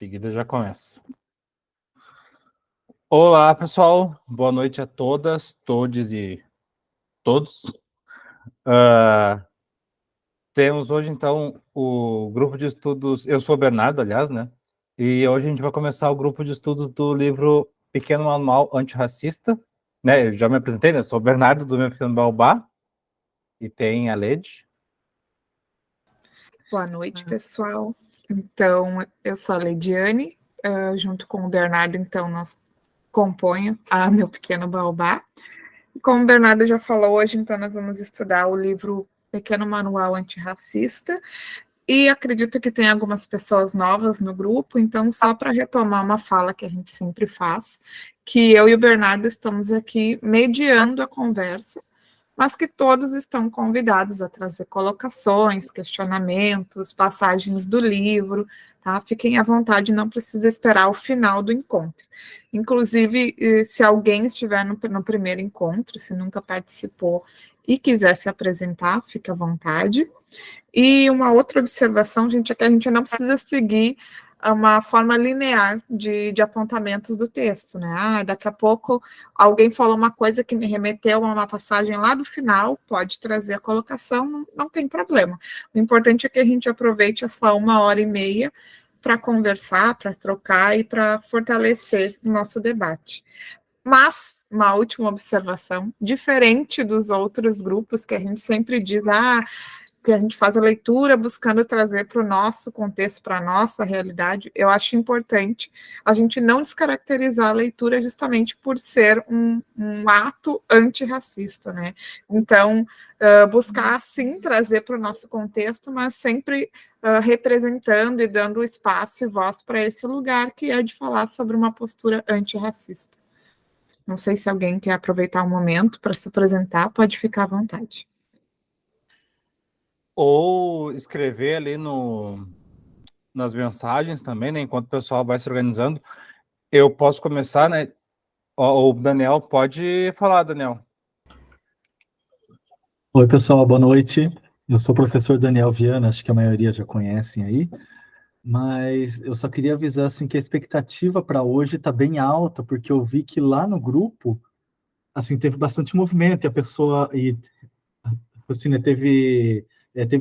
Seguida já começa. Olá, pessoal. Boa noite a todas, todes e todos. Temos hoje, então, o grupo de estudos... Eu sou o Bernardo, aliás, né? E hoje a gente vai começar o grupo de estudos do livro Pequeno Manual Antirracista. Né? Eu já me apresentei, né? Sou o Bernardo, do meu Pequeno Baobá. E tem a Lede. Boa noite, pessoal. Então, eu sou a Lediane, junto com o Bernardo, então, nós compõem a Meu Pequeno Baobá. E como o Bernardo já falou, hoje, então, nós vamos estudar o livro Pequeno Manual Antirracista, e acredito que tem algumas pessoas novas no grupo, então, só para retomar uma fala que a gente sempre faz, que eu e o Bernardo estamos aqui mediando a conversa, mas que todos estão convidados a trazer colocações, questionamentos, passagens do livro, tá? Fiquem à vontade, não precisa esperar o final do encontro. Inclusive, se alguém estiver no primeiro encontro, se nunca participou e quiser se apresentar, fique à vontade. E uma outra observação, gente, é que a gente não precisa seguir uma forma linear de apontamentos do texto, né? Daqui a pouco alguém falou uma coisa que me remeteu a uma passagem lá do final, pode trazer a colocação, não tem problema. O importante é que a gente aproveite essa 1h30 para conversar, para trocar e para fortalecer o nosso debate. Mas, uma última observação, diferente dos outros grupos que a gente sempre diz, que a gente faz a leitura buscando trazer para o nosso contexto, para a nossa realidade, eu acho importante a gente não descaracterizar a leitura justamente por ser um ato antirracista, né? Então, buscar, sim, trazer para o nosso contexto, mas sempre representando e dando espaço e voz para esse lugar que é de falar sobre uma postura antirracista. Não sei se alguém quer aproveitar o momento para se apresentar, pode ficar à vontade. Ou escrever ali nas mensagens também, né? Enquanto o pessoal vai se organizando. Eu posso começar, né? O Daniel pode falar, Daniel. Oi, pessoal, boa noite. Eu sou o professor Daniel Viana, acho que a maioria já conhecem aí, mas eu só queria avisar assim, que a expectativa para hoje está bem alta, porque eu vi que lá no grupo assim, teve bastante movimento, e a pessoa assim, né, teve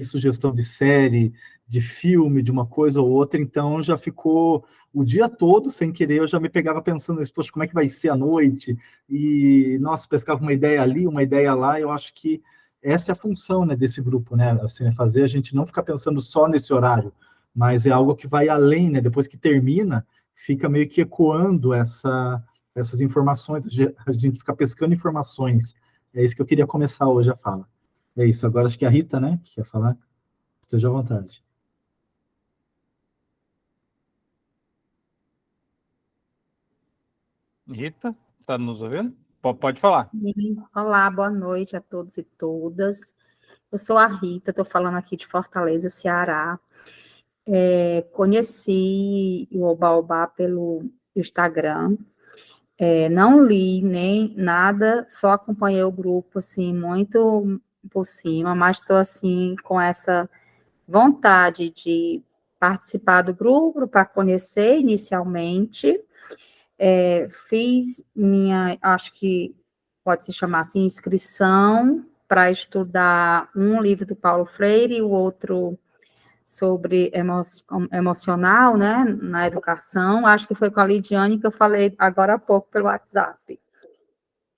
sugestão de série, de filme, de uma coisa ou outra, então já ficou o dia todo, sem querer, eu já me pegava pensando nisso, poxa, como é que vai ser a noite? E, nossa, pescava uma ideia ali, uma ideia lá, eu acho que essa é a função, né, desse grupo, né, assim, né, fazer a gente não ficar pensando só nesse horário, mas é algo que vai além, né, depois que termina, fica meio que ecoando essas informações, a gente fica pescando informações, é isso que eu queria começar hoje a fala. É isso, agora acho que é a Rita, né, que quer falar. Esteja à vontade. Rita, tá nos ouvindo? Pode falar. Sim. Olá, boa noite a todos e todas. Eu sou a Rita, estou falando aqui de Fortaleza, Ceará. Conheci o Baobá pelo Instagram. Não li nem nada, só acompanhei o grupo, assim, muito por cima, mas estou, assim, com essa vontade de participar do grupo para conhecer inicialmente. Fiz acho que pode se chamar assim, inscrição para estudar um livro do Paulo Freire e o outro sobre emocional, né, na educação. Acho que foi com a Lidiane que eu falei agora há pouco pelo WhatsApp.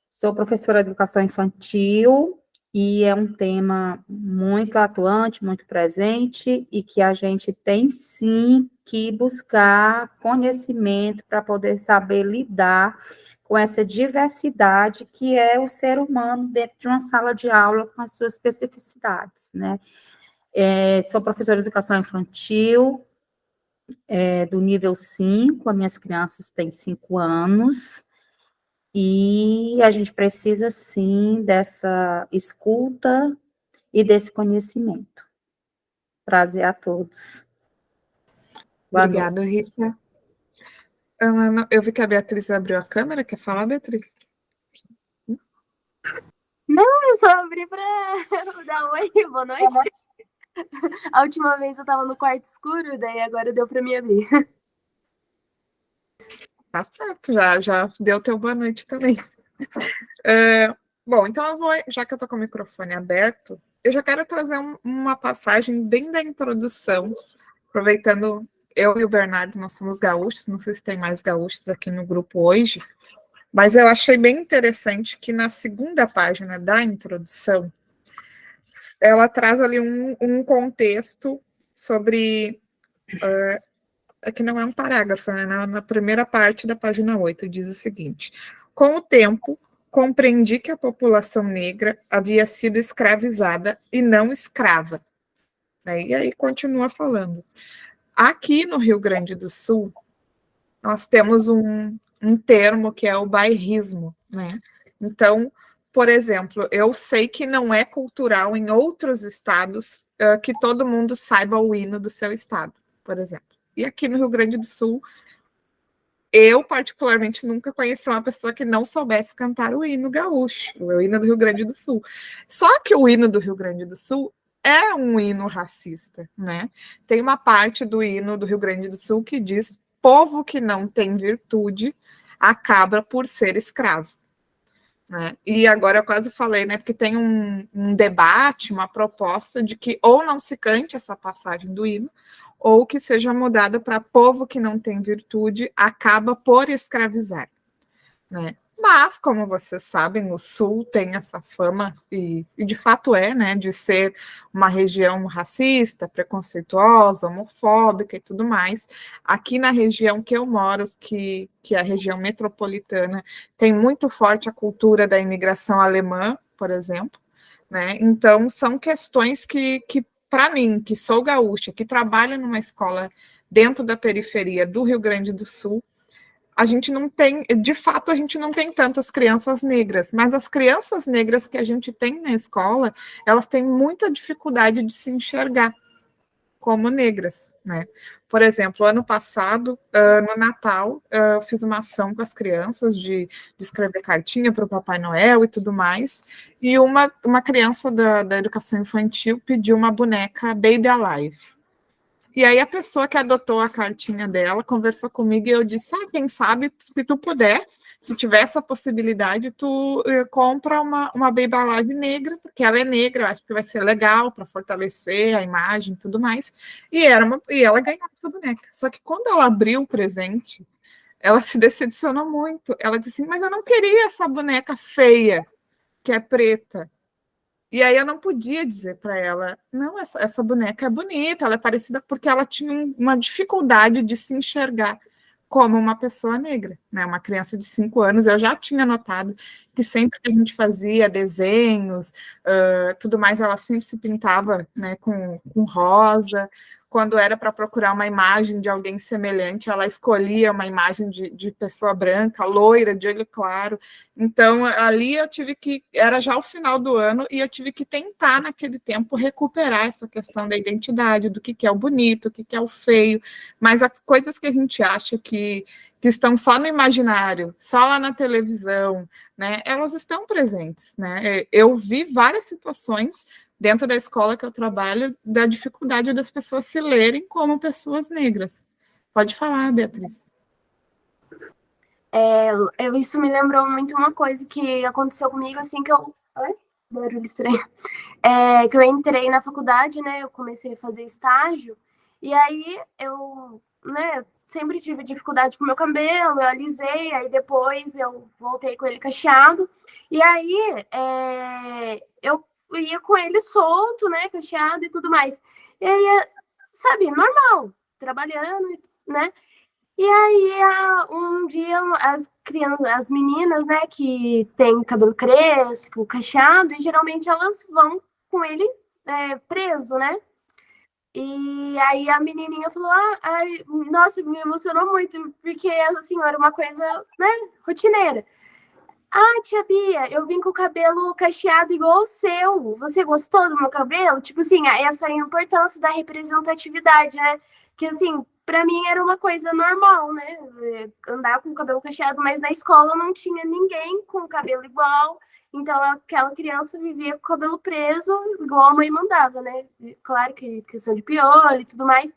Sou professora de educação infantil e é um tema muito atuante, muito presente e que a gente tem, sim, que buscar conhecimento para poder saber lidar com essa diversidade que é o ser humano dentro de uma sala de aula com as suas especificidades, né? Sou professora de educação infantil, do nível 5, as minhas crianças têm 5 anos, e a gente precisa, sim, dessa escuta e desse conhecimento. Prazer a todos. Obrigada, Rita. Eu vi que a Beatriz abriu a câmera. Quer falar, Beatriz? Não, eu só abri para dar oi, boa noite. A última vez eu estava no quarto escuro, daí agora deu para me abrir. Tá certo, já deu teu boa noite também. Bom, então já que eu tô com o microfone aberto, eu já quero trazer uma passagem bem da introdução, aproveitando, eu e o Bernardo, nós somos gaúchos, não sei se tem mais gaúchos aqui no grupo hoje, mas eu achei bem interessante que na segunda página da introdução, ela traz ali um contexto sobre... aqui não é um parágrafo, né? Na primeira parte da página 8, diz o seguinte: com o tempo, compreendi que a população negra havia sido escravizada e não escrava. E aí continua falando. Aqui no Rio Grande do Sul, nós temos um termo que é o bairrismo, né? Então, por exemplo, eu sei que não é cultural em outros estados que todo mundo saiba o hino do seu estado, por exemplo. E aqui no Rio Grande do Sul, eu particularmente nunca conheci uma pessoa que não soubesse cantar o hino gaúcho, o hino do Rio Grande do Sul. Só que o hino do Rio Grande do Sul é um hino racista, né? Tem uma parte do hino do Rio Grande do Sul que diz: povo que não tem virtude acaba por ser escravo. Né? E agora eu quase falei, né? Porque tem um debate, uma proposta de que ou não se cante essa passagem do hino, ou que seja mudada para povo que não tem virtude acaba por escravizar. Né? Mas, como vocês sabem, o Sul tem essa fama, e de fato é, né, de ser uma região racista, preconceituosa, homofóbica e tudo mais. Aqui na região que eu moro, que é a região metropolitana, tem muito forte a cultura da imigração alemã, por exemplo. Né? Então, são questões que para mim, que sou gaúcha, que trabalho numa escola dentro da periferia do Rio Grande do Sul, a gente não tem, de fato, a gente não tem tantas crianças negras, mas as crianças negras que a gente tem na escola, elas têm muita dificuldade de se enxergar como negras, né? Por exemplo, ano passado, no Natal, eu fiz uma ação com as crianças de escrever cartinha para o Papai Noel e tudo mais, e uma criança da educação infantil pediu uma boneca Baby Alive. E aí a pessoa que adotou a cartinha dela conversou comigo e eu disse, quem sabe, se tu puder, se tiver essa possibilidade, tu compra uma Baby Alive negra, porque ela é negra, eu acho que vai ser legal para fortalecer a imagem e tudo mais. E ela ganhou essa boneca. Só que quando ela abriu o presente, ela se decepcionou muito. Ela disse assim, mas eu não queria essa boneca feia, que é preta. E aí eu não podia dizer para ela, não, essa boneca é bonita, ela é parecida, porque ela tinha uma dificuldade de se enxergar como uma pessoa negra, né? Uma criança de 5 anos, eu já tinha notado que sempre que a gente fazia desenhos, tudo mais, ela sempre se pintava, né, com rosa. Quando era para procurar uma imagem de alguém semelhante, ela escolhia uma imagem de pessoa branca, loira, de olho claro. Então, ali eu tive que, era já o final do ano, e eu tive que tentar, naquele tempo, recuperar essa questão da identidade, do que é o bonito, o que é o feio, mas as coisas que a gente acha que estão só no imaginário, só lá na televisão, né, elas estão presentes, né? Eu vi várias situações dentro da escola que eu trabalho, da dificuldade das pessoas se lerem como pessoas negras. Pode falar, Beatriz. Isso me lembrou muito uma coisa que aconteceu comigo assim que eu... Ai, barulho estranho. Que eu entrei na faculdade, né? Eu comecei a fazer estágio, e aí eu, né, sempre tive dificuldade com o meu cabelo, eu alisei, aí depois eu voltei com ele cacheado, e aí eu ia com ele solto, né, cacheado e tudo mais. E aí, sabe, normal, trabalhando, né? E aí, um dia, as crianças, as meninas, né, que têm cabelo crespo, cacheado, e geralmente elas vão com ele preso, né? E aí a menininha falou, nossa, me emocionou muito, porque, assim, era uma coisa, né, rotineira. Tia Bia, eu vim com o cabelo cacheado igual o seu. Você gostou do meu cabelo? Tipo assim, essa é a importância da representatividade, né? Que, assim, pra mim era uma coisa normal, né? Andar com o cabelo cacheado, mas na escola não tinha ninguém com o cabelo igual. Então, aquela criança vivia com o cabelo preso, igual a mãe mandava, né? Claro que questão de piolho e tudo mais.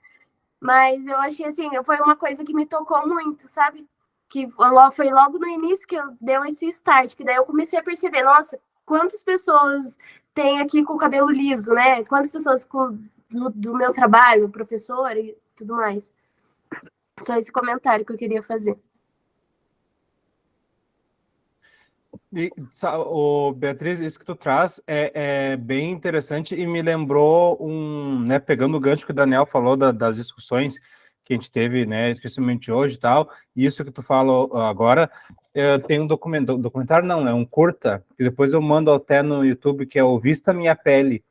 Mas eu achei, assim, foi uma coisa que me tocou muito, sabe? que foi logo no início que eu dei esse start, que daí eu comecei a perceber, nossa, quantas pessoas tem aqui com o cabelo liso, né? Quantas pessoas do meu trabalho, professor e tudo mais. Só esse comentário que eu queria fazer. E, Beatriz, isso que tu traz é bem interessante e me lembrou né, pegando o gancho que o Daniel falou das discussões que a gente teve, né, especialmente hoje e tal, e isso que tu falou agora, tem um documentário não, é um curta, que depois eu mando até no YouTube, que é o Vista Minha Pele.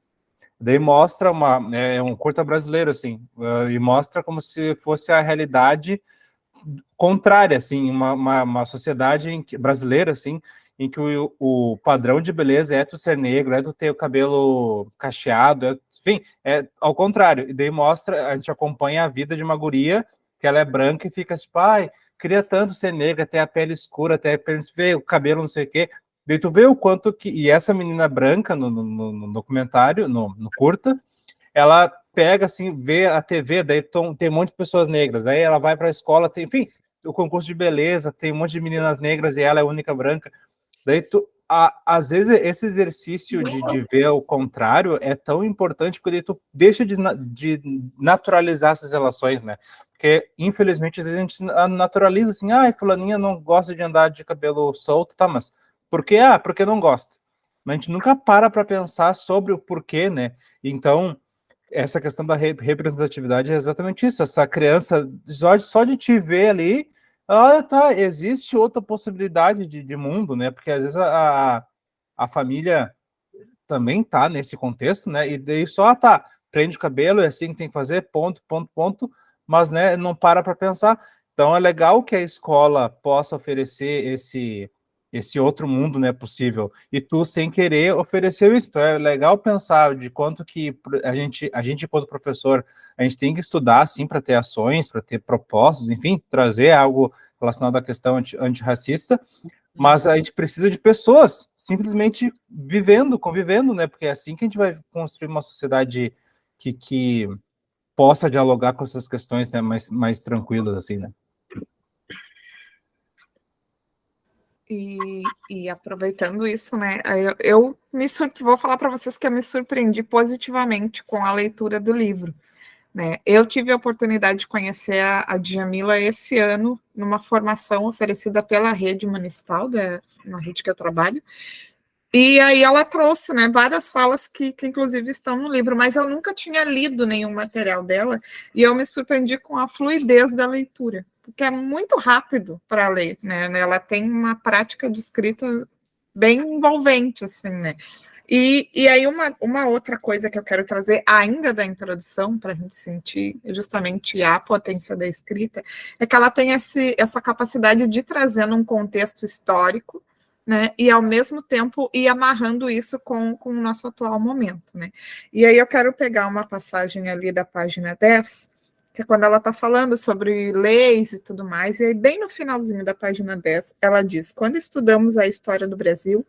Daí mostra é um curta brasileiro, assim, e mostra como se fosse a realidade contrária, assim, uma sociedade brasileira, assim, em que o padrão de beleza é tu ser negro, é tu ter o cabelo cacheado, enfim, é ao contrário. E daí mostra, a gente acompanha a vida de uma guria, que ela é branca e fica tipo, ai, queria tanto ser negra, ter a pele escura, até ver o cabelo, não sei o quê. Daí tu vê o quanto que... E essa menina branca, no documentário, no curta, ela pega, assim, vê a TV, daí tem um monte de pessoas negras, daí ela vai para a escola, enfim, o concurso de beleza, tem um monte de meninas negras e ela é a única branca. Daí, às vezes, esse exercício de ver o contrário é tão importante, porque daí tu deixa de naturalizar essas relações, né? Porque, infelizmente, às vezes a gente naturaliza assim, fulaninha não gosta de andar de cabelo solto, tá, mas por quê? Porque não gosta. Mas a gente nunca para pensar sobre o porquê, né? Então, essa questão da representatividade é exatamente isso. Essa criança, só de te ver ali, tá, existe outra possibilidade de mundo, né? Porque às vezes a família também tá nesse contexto, né? E daí só, tá, prende o cabelo, é assim que tem que fazer, ponto, ponto, ponto, mas, né, não para pensar. Então é legal que a escola possa oferecer esse outro mundo, né, possível. E tu, sem querer, ofereceu isso. Então é legal pensar de quanto que a gente enquanto professor, a gente tem que estudar, assim, para ter ações, para ter propostas, enfim, trazer algo relacionado à questão antirracista, mas a gente precisa de pessoas simplesmente vivendo, convivendo, né, porque é assim que a gente vai construir uma sociedade que possa dialogar com essas questões, né, mais tranquilas, assim, né. E aproveitando isso, né, eu vou falar para vocês que eu me surpreendi positivamente com a leitura do livro, né. Eu tive a oportunidade de conhecer a Djamila esse ano, numa formação oferecida pela rede municipal, na rede que eu trabalho, e aí ela trouxe, né, várias falas que inclusive estão no livro, mas eu nunca tinha lido nenhum material dela, e eu me surpreendi com a fluidez da leitura, porque é muito rápido para ler, né, ela tem uma prática de escrita bem envolvente, assim, né, e aí uma outra coisa que eu quero trazer, ainda da introdução, para a gente sentir justamente a potência da escrita, é que ela tem essa capacidade de trazer num contexto histórico, né, e ao mesmo tempo ir amarrando isso com o nosso atual momento, né. E aí eu quero pegar uma passagem ali da página 10, que é quando ela está falando sobre leis e tudo mais, e aí bem no finalzinho da página 10, ela diz: quando estudamos a história do Brasil,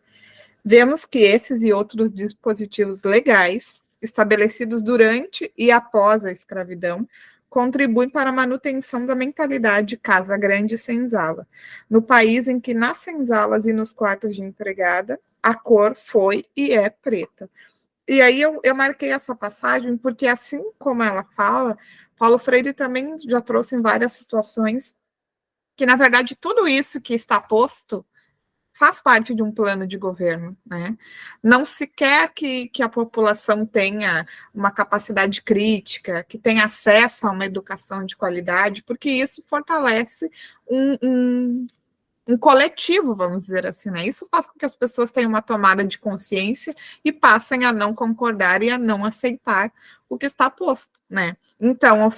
vemos que esses e outros dispositivos legais, estabelecidos durante e após a escravidão, contribuem para a manutenção da mentalidade casa grande e senzala. No país em que nas senzalas e nos quartos de empregada, a cor foi e é preta. E aí eu marquei essa passagem porque, assim como ela fala, Paulo Freire também já trouxe em várias situações que, na verdade, tudo isso que está posto faz parte de um plano de governo, né? Não se quer que a população tenha uma capacidade crítica, que tenha acesso a uma educação de qualidade, porque isso fortalece um coletivo, vamos dizer assim, né? Isso faz com que as pessoas tenham uma tomada de consciência e passem a não concordar e a não aceitar o que está posto, né? Então,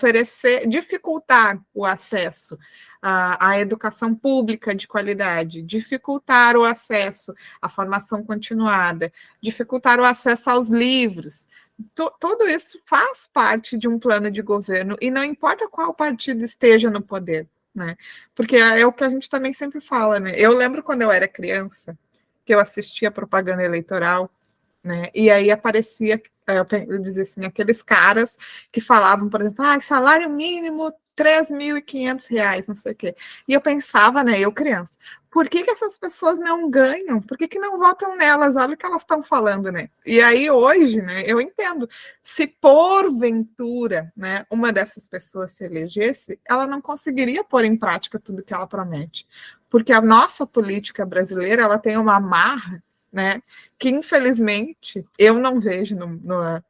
dificultar o acesso à educação pública de qualidade, dificultar o acesso à formação continuada, dificultar o acesso aos livros, tudo isso faz parte de um plano de governo e não importa qual partido esteja no poder, né? Porque é o que a gente também sempre fala, né? Eu lembro quando eu era criança, que eu assistia propaganda eleitoral, né? E aí aparecia, eu dizia assim, aqueles caras que falavam, por exemplo, salário mínimo R$ 3.500, não sei o quê. E eu pensava, né, eu criança, por que essas pessoas não ganham? Por que não votam nelas? Olha o que elas estão falando, né? E aí hoje, né, eu entendo, se porventura, né, uma dessas pessoas se elegesse, ela não conseguiria pôr em prática tudo que ela promete, porque a nossa política brasileira, ela tem uma amarra, né, que infelizmente eu não vejo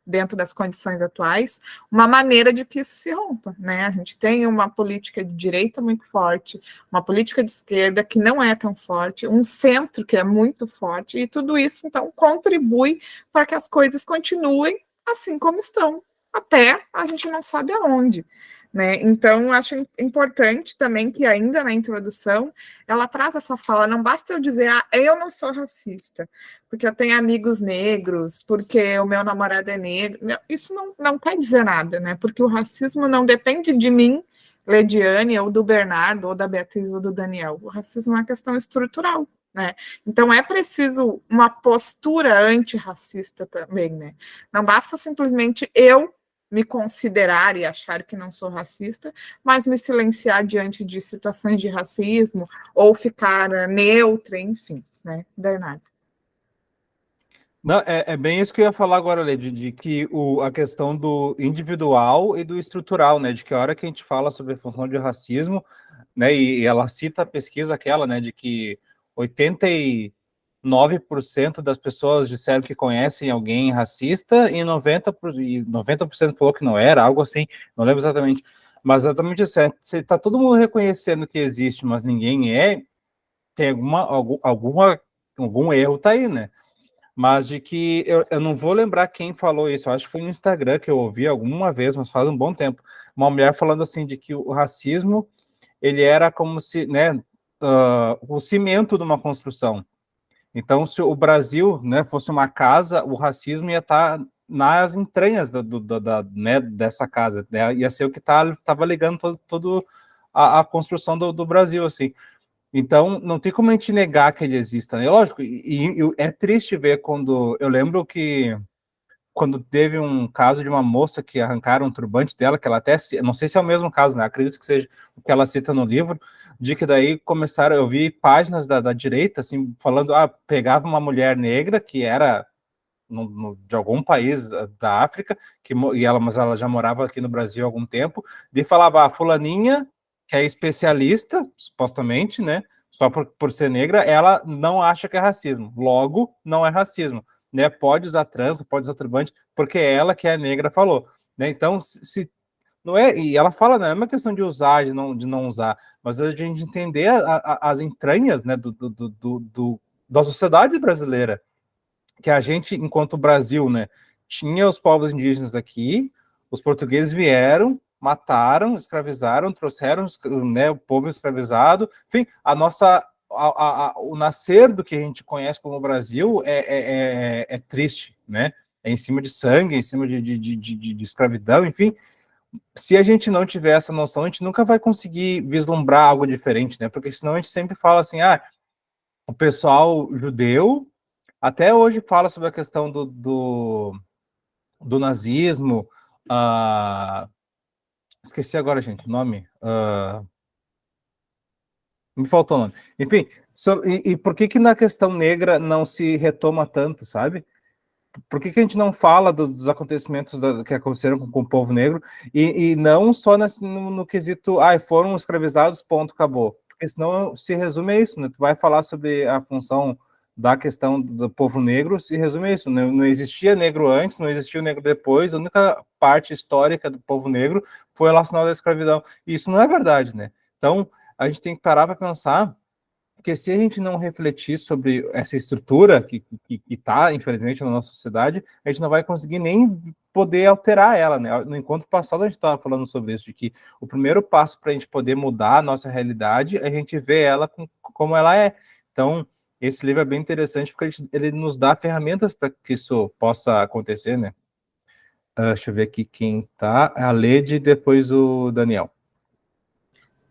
dentro das condições atuais uma maneira de que isso se rompa, né? A gente tem uma política de direita muito forte, uma política de esquerda que não é tão forte, um centro que é muito forte, e tudo isso então contribui para que as coisas continuem assim como estão, até a gente não sabe aonde. Né? Então, acho importante também que ainda na introdução ela traz essa fala, não basta eu dizer, eu não sou racista, porque eu tenho amigos negros, porque o meu namorado é negro, isso não quer dizer nada, né? Porque o racismo não depende de mim, Lediane, ou do Bernardo, ou da Beatriz, ou do Daniel, o racismo é uma questão estrutural, né? Então é preciso uma postura antirracista também, né? Não basta simplesmente eu me considerar e achar que não sou racista, mas me silenciar diante de situações de racismo ou ficar neutra, enfim, né, Bernardo? Não, é bem isso que eu ia falar agora, Lê, de que a questão do individual e do estrutural, né, de que a hora que a gente fala sobre a função de racismo, né, e ela cita a pesquisa aquela, né, de que 89% das pessoas disseram que conhecem alguém racista e 90% falou que não era, algo assim, não lembro exatamente, mas exatamente isso, se tá todo mundo reconhecendo que existe, mas ninguém tem algum erro tá aí, né? Mas de que eu não vou lembrar quem falou isso, eu acho que foi no Instagram que eu ouvi alguma vez, mas faz um bom tempo, uma mulher falando assim de que o racismo, ele era como se, né, o cimento de uma construção. Então, se o Brasil, né, fosse uma casa, o racismo ia estar nas entranhas né, dessa casa, né, ia ser o que estava ligando todo a construção do Brasil, assim. Então, não tem como a gente negar que ele exista, né? Lógico, e é triste ver quando... Eu lembro que quando teve um caso de uma moça que arrancaram um turbante dela, que ela até... Não sei se é o mesmo caso, né? Acredito que seja o que ela cita no livro, de que daí começaram... Eu vi páginas da direita, assim, falando... pegava uma mulher negra, que era de algum país da África, mas ela já morava aqui no Brasil há algum tempo, e falava, a fulaninha, que é especialista, supostamente, né, só por ser negra, ela não acha que é racismo, logo, não é racismo, né, pode usar trança, pode usar turbante, porque ela, que é negra, falou, né, então, se não é, e ela fala, não é uma questão de usar, de não usar, mas a gente entender as entranhas, né, da sociedade brasileira, que a gente, enquanto Brasil, né, tinha os povos indígenas aqui, os portugueses vieram, mataram, escravizaram, trouxeram, né, o povo escravizado, enfim, o nascer do que a gente conhece como Brasil é triste, né, é em cima de sangue, em cima de escravidão, enfim, se a gente não tiver essa noção, a gente nunca vai conseguir vislumbrar algo diferente, né, porque senão a gente sempre fala assim, o pessoal judeu até hoje fala sobre a questão do nazismo, esqueci agora, gente, o nome, me faltou o nome, enfim, e por que na questão negra não se retoma tanto, sabe? Por que a gente não fala dos acontecimentos que aconteceram com o povo negro, e não só no quesito, foram escravizados, ponto, acabou, porque senão se resume a isso, né? Tu vai falar sobre a função da questão do povo negro, se resume a isso, né? Não existia negro antes, não existia o negro depois, a única parte histórica do povo negro foi relacionada à escravidão, e isso não é verdade, né? Então, a gente tem que parar para pensar, porque se a gente não refletir sobre essa estrutura que está, infelizmente, na nossa sociedade, a gente não vai conseguir nem poder alterar ela, né? No encontro passado, a gente estava falando sobre isso, de que o primeiro passo para a gente poder mudar a nossa realidade é a gente ver ela como ela é. Então, esse livro é bem interessante, porque ele nos dá ferramentas para que isso possa acontecer, né? Deixa eu ver aqui quem está. A Lede e depois o Daniel.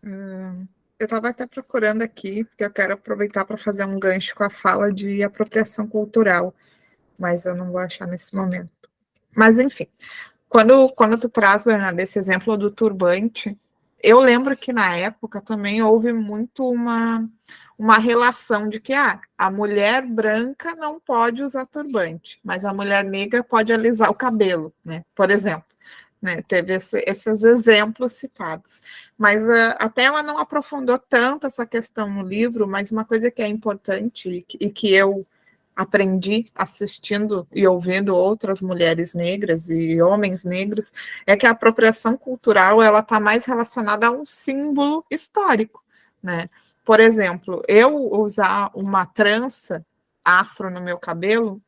Eu estava até procurando aqui, porque eu quero aproveitar para fazer um gancho com a fala de apropriação cultural, mas eu não vou achar nesse momento. Mas, enfim, quando tu traz, Bernardo, esse exemplo do turbante, Eu lembro que na época também houve muito uma relação de que a mulher branca não pode usar turbante, mas a mulher negra pode alisar o cabelo, né? Por exemplo. Né, teve esses exemplos citados, mas até ela não aprofundou tanto essa questão no livro, mas uma coisa que é importante e que eu aprendi assistindo e ouvindo outras mulheres negras e homens negros é que a apropriação cultural ela está mais relacionada a um símbolo histórico, né? Por exemplo, eu usar uma trança afro no meu cabelo,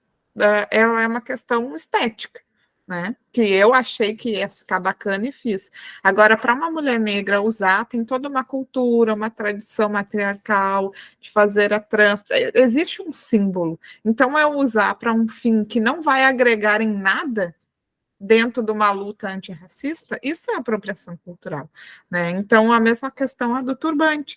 ela é uma questão estética. Né? Que eu achei que ia ficar bacana e fiz. Agora, para uma mulher negra usar, tem toda uma cultura, uma tradição matriarcal de fazer a trança. Existe um símbolo. Então, eu usar para um fim que não vai agregar em nada dentro de uma luta antirracista, isso é apropriação cultural. Né? Então, a mesma questão é do turbante.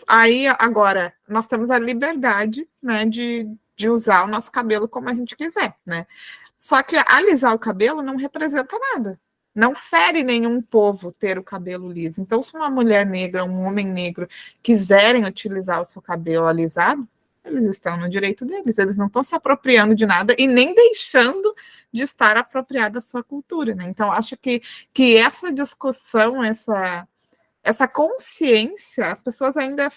Aí, agora, nós temos a liberdade, né, de usar o nosso cabelo como a gente quiser, né? Só que alisar o cabelo não representa nada. Não fere nenhum povo ter o cabelo liso. Então, se uma mulher negra, um homem negro quiserem utilizar o seu cabelo alisado, eles estão no direito deles. Eles não estão se apropriando de nada e nem deixando de estar apropriado da sua cultura. Né? Então, acho que essa discussão, essa consciência, as pessoas ainda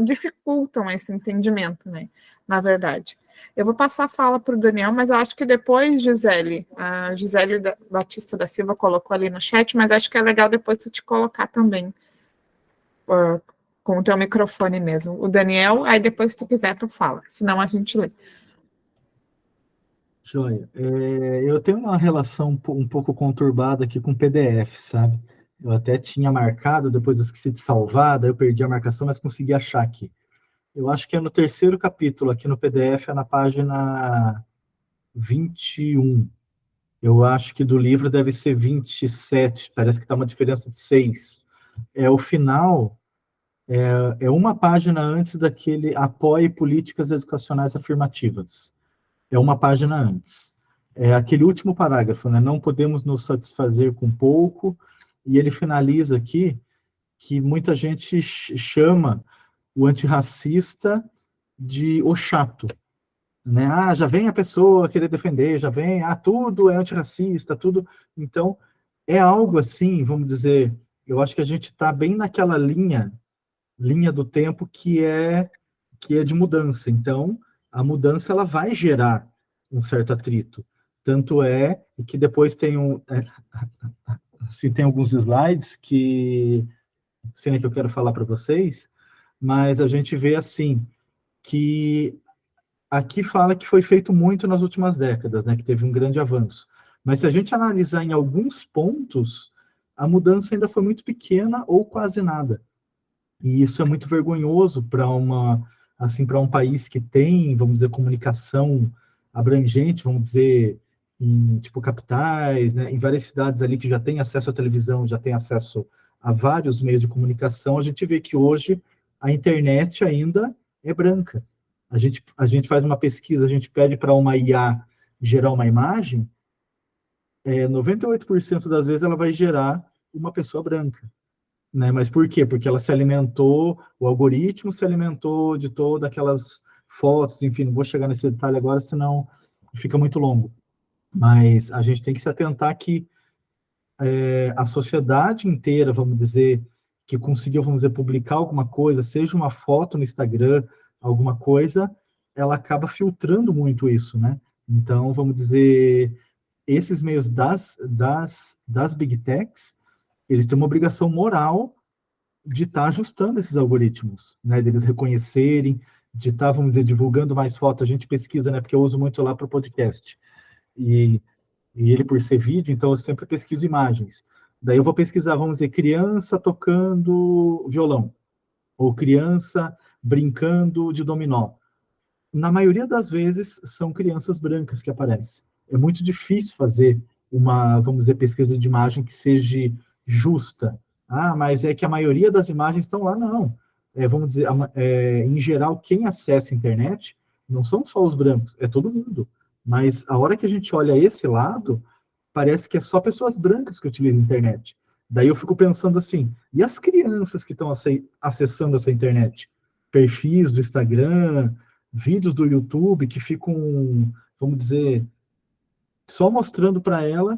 dificultam esse entendimento, né? Na verdade. Eu vou passar a fala para o Daniel, mas eu acho que depois, Gisele, a Gisele Batista da Silva colocou ali no chat, mas acho que é legal depois tu te colocar também com o teu microfone mesmo. O Daniel, aí depois se tu quiser tu fala, senão a gente lê. Joia. Eu tenho uma relação um pouco conturbada aqui com o PDF, sabe? Eu até tinha marcado, depois eu esqueci de salvar, daí eu perdi a marcação, mas consegui achar aqui. Eu acho que é no 3º capítulo, aqui no PDF, é na página 21. Eu acho que do livro deve ser 27, parece que está uma diferença de 6. O final, é uma página antes daquele apoie políticas educacionais afirmativas. É uma página antes. É aquele último parágrafo, né? Não podemos nos satisfazer com pouco, e ele finaliza aqui que muita gente chama o antirracista de o chato, né? Já vem a pessoa querer defender, já vem, tudo é antirracista, tudo. Então, é algo assim, vamos dizer, eu acho que a gente está bem naquela linha do tempo que é de mudança. Então, a mudança ela vai gerar um certo atrito. Tanto é que depois tem tem alguns slides que eu quero falar para vocês, mas a gente vê assim que aqui fala que foi feito muito nas últimas décadas, né, que teve um grande avanço. Mas se a gente analisar em alguns pontos, a mudança ainda foi muito pequena ou quase nada. E isso é muito vergonhoso para um país que tem, vamos dizer, comunicação abrangente, vamos dizer, em tipo capitais, né, em várias cidades ali que já tem acesso à televisão, já tem acesso a vários meios de comunicação. A gente vê que hoje a internet ainda é branca. A gente faz uma pesquisa, a gente pede para uma IA gerar uma imagem, 98% das vezes ela vai gerar uma pessoa branca. Né? Mas por quê? Porque ela se alimentou, o algoritmo se alimentou de todas aquelas fotos, enfim, não vou chegar nesse detalhe agora, senão fica muito longo. Mas a gente tem que se atentar que a sociedade inteira, vamos dizer, que conseguiu, vamos dizer, publicar alguma coisa, seja uma foto no Instagram, alguma coisa, ela acaba filtrando muito isso, né? Então, vamos dizer, esses meios das Big Techs, eles têm uma obrigação moral de estar ajustando esses algoritmos, né? De eles reconhecerem, de estar, vamos dizer, divulgando mais fotos. A gente pesquisa, né? Porque eu uso muito lá para o podcast. E ele, por ser vídeo, então eu sempre pesquiso imagens. Daí eu vou pesquisar, vamos dizer, criança tocando violão, ou criança brincando de dominó. Na maioria das vezes, são crianças brancas que aparecem. É muito difícil fazer uma, vamos dizer, pesquisa de imagem que seja justa. Mas é que a maioria das imagens estão lá. Não. Vamos dizer, em geral, quem acessa a internet não são só os brancos, é todo mundo. Mas a hora que a gente olha esse lado, parece que é só pessoas brancas que utilizam a internet. Daí eu fico pensando assim, e as crianças que estão acessando essa internet? Perfis do Instagram, vídeos do YouTube que ficam, vamos dizer, só mostrando para ela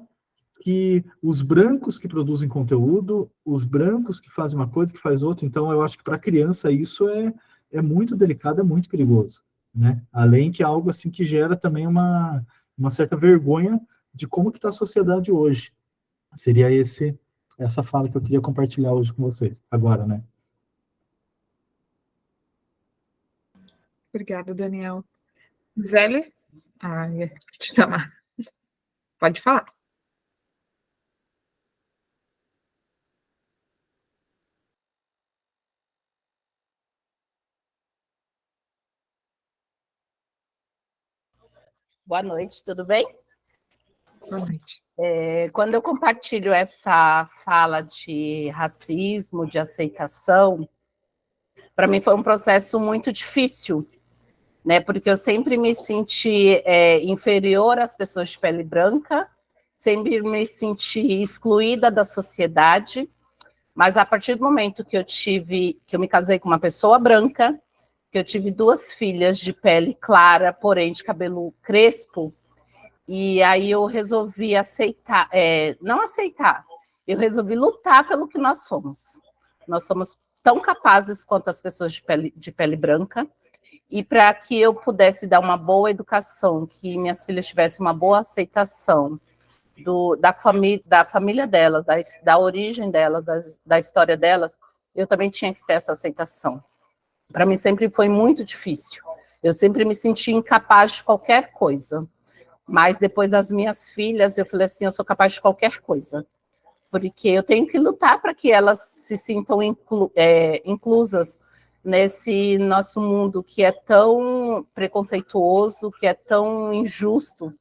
que os brancos que produzem conteúdo, os brancos que fazem uma coisa, que faz outra. Então, eu acho que para a criança isso é muito delicado, é muito perigoso, né? Além que é algo assim que gera também uma certa vergonha de como que está a sociedade hoje. Seria essa fala que eu queria compartilhar hoje com vocês, agora, né? Obrigada, Daniel. Gisele? Ah, ia te chamar. Pode falar. Boa noite, tudo bem? Boa noite. Quando eu compartilho essa fala de racismo, de aceitação, para mim foi um processo muito difícil, né? Porque eu sempre me senti inferior às pessoas de pele branca, sempre me senti excluída da sociedade, mas a partir do momento que eu me casei com uma pessoa branca, que eu tive 2 filhas de pele clara, porém de cabelo crespo, e aí eu resolvi aceitar, não aceitar, eu resolvi lutar pelo que nós somos. Nós somos tão capazes quanto as pessoas de pele branca, e para que eu pudesse dar uma boa educação, que minhas filhas tivessem uma boa aceitação da família delas, da origem delas, da história delas, eu também tinha que ter essa aceitação. Para mim sempre foi muito difícil. Eu sempre me senti incapaz de qualquer coisa. Mas depois das minhas filhas, eu falei assim, eu sou capaz de qualquer coisa. Porque eu tenho que lutar para que elas se sintam inclusas nesse nosso mundo que é tão preconceituoso, que é tão injusto,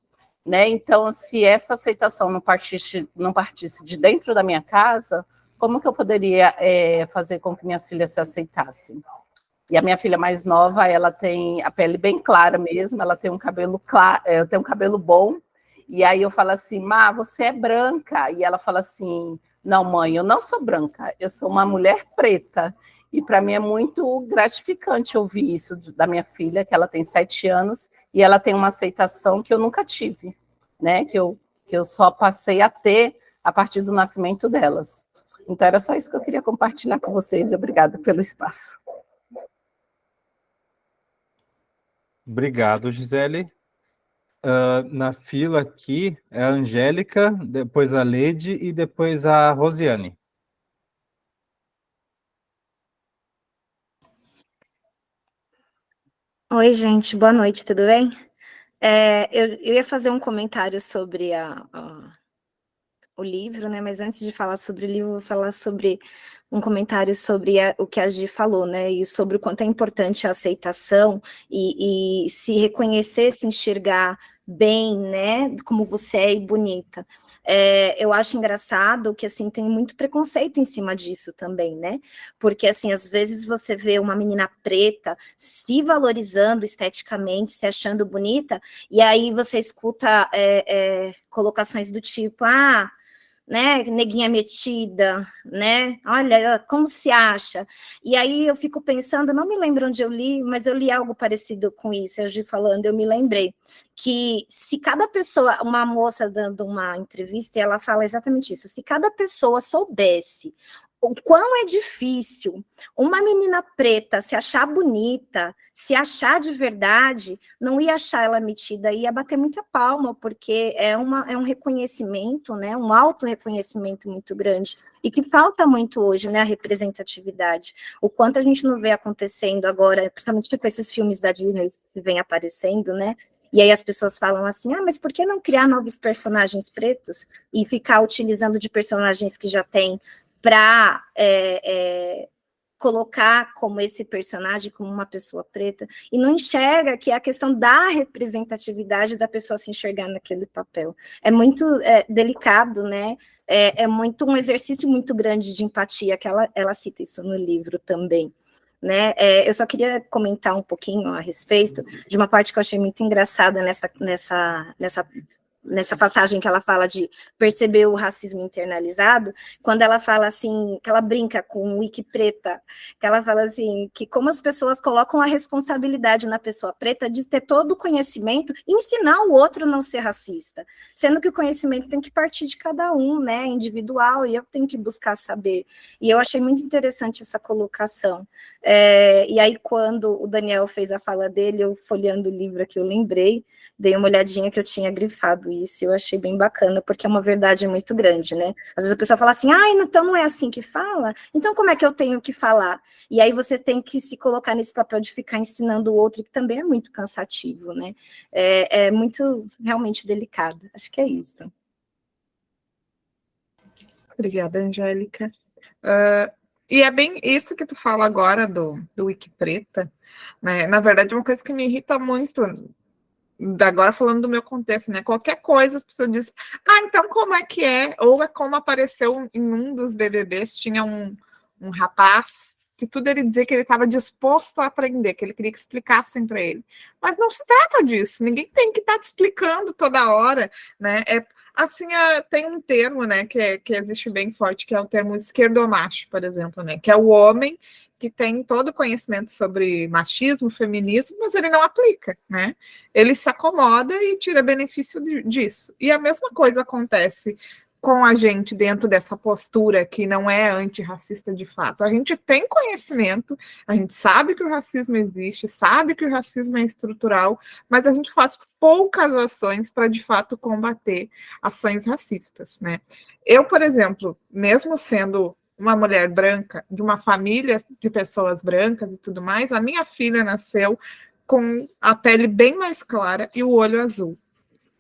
né? Então, se essa aceitação não partisse de dentro da minha casa, como que eu poderia fazer com que minhas filhas se aceitassem? E a minha filha mais nova, ela tem a pele bem clara mesmo, ela tem um cabelo claro, eu tenho um cabelo bom, e aí eu falo assim, Má, você é branca, e ela fala assim, não, mãe, eu não sou branca, eu sou uma mulher preta, e para mim é muito gratificante ouvir isso da minha filha, que ela tem 7 anos, e ela tem uma aceitação que eu nunca tive, né, que eu só passei a ter a partir do nascimento delas. Então era só isso que eu queria compartilhar com vocês, e obrigada pelo espaço. Obrigado, Gisele. Na fila aqui é a Angélica, depois a Lede e depois a Rosiane. Oi, gente, boa noite, tudo bem? Eu ia fazer um comentário sobre o livro, né? Mas antes de falar sobre o livro, eu vou falar sobre um comentário sobre o que a Gi falou, né? E sobre o quanto é importante a aceitação e se reconhecer, se enxergar bem, né? Como você é e bonita. Eu acho engraçado que, assim, tem muito preconceito em cima disso também, né? Porque, assim, às vezes você vê uma menina preta se valorizando esteticamente, se achando bonita, e aí você escuta colocações do tipo, né, neguinha metida, né, olha, como se acha? E aí eu fico pensando, não me lembro onde eu li, mas eu li algo parecido com isso, hoje falando, eu me lembrei, que se cada pessoa, uma moça dando uma entrevista, e ela fala exatamente isso, se cada pessoa soubesse o quão é difícil uma menina preta se achar bonita, se achar de verdade, não ia achar ela metida, ia bater muita palma, porque é um reconhecimento, né, um auto-reconhecimento muito grande, e que falta muito hoje, né, a representatividade. O quanto a gente não vê acontecendo agora, principalmente com esses filmes da Disney que vem aparecendo, né, e aí as pessoas falam assim, mas por que não criar novos personagens pretos e ficar utilizando de personagens que já tem para colocar como esse personagem, como uma pessoa preta, e não enxerga que é a questão da representatividade da pessoa se enxergar naquele papel. É muito delicado, né? É muito um exercício muito grande de empatia, que ela cita isso no livro também. Né? Eu só queria comentar um pouquinho a respeito de uma parte que eu achei muito engraçada nessa nessa passagem que ela fala de perceber o racismo internalizado, quando ela fala assim, que ela brinca com o Wiki Preta, que ela fala assim, que como as pessoas colocam a responsabilidade na pessoa preta de ter todo o conhecimento e ensinar o outro a não ser racista, sendo que o conhecimento tem que partir de cada um, né, individual, e eu tenho que buscar saber. E eu achei muito interessante essa colocação. E aí, quando o Daniel fez a fala dele, eu folheando o livro aqui, eu lembrei, dei uma olhadinha que eu tinha grifado isso, eu achei bem bacana, porque é uma verdade muito grande, né? Às vezes a pessoa fala assim, então não é assim que fala? Então como é que eu tenho que falar? E aí você tem que se colocar nesse papel de ficar ensinando o outro, que também é muito cansativo, né? É muito, realmente, delicado. Acho que é isso. Obrigada, Angélica. E é bem isso que tu fala agora do Wiki Preta, né? Na verdade, uma coisa que me irrita muito, agora falando do meu contexto, né? Qualquer coisa, as pessoas dizem, então como é que é? Ou é como apareceu em um dos BBBs, tinha um rapaz que tudo ele dizia que ele estava disposto a aprender, que ele queria que explicassem para ele. Mas não se trata disso, ninguém tem que estar te explicando toda hora, né? Assim, tem um termo, né, que existe bem forte, que é o termo esquerdomacho, por exemplo, né? Que é o homem que tem todo o conhecimento sobre machismo, feminismo, mas ele não aplica, né? Ele se acomoda e tira benefício disso. E a mesma coisa acontece com a gente dentro dessa postura que não é antirracista de fato. A gente tem conhecimento, a gente sabe que o racismo existe, sabe que o racismo é estrutural, mas a gente faz poucas ações para, de fato, combater ações racistas, né? Eu, por exemplo, mesmo sendo uma mulher branca, de uma família de pessoas brancas e tudo mais, a minha filha nasceu com a pele bem mais clara e o olho azul.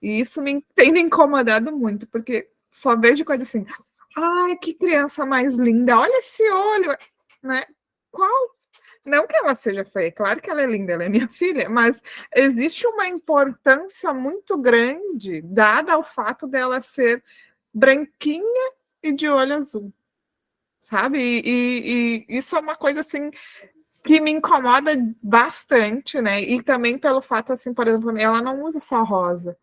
E isso tem me incomodado muito, porque só vejo coisa assim, que criança mais linda, olha esse olho, né? Não que ela seja feia, claro que ela é linda, ela é minha filha, mas existe uma importância muito grande dada ao fato dela ser branquinha e de olho azul, sabe? E isso é uma coisa assim que me incomoda bastante, né? E também pelo fato, assim, por exemplo, ela não usa só rosa.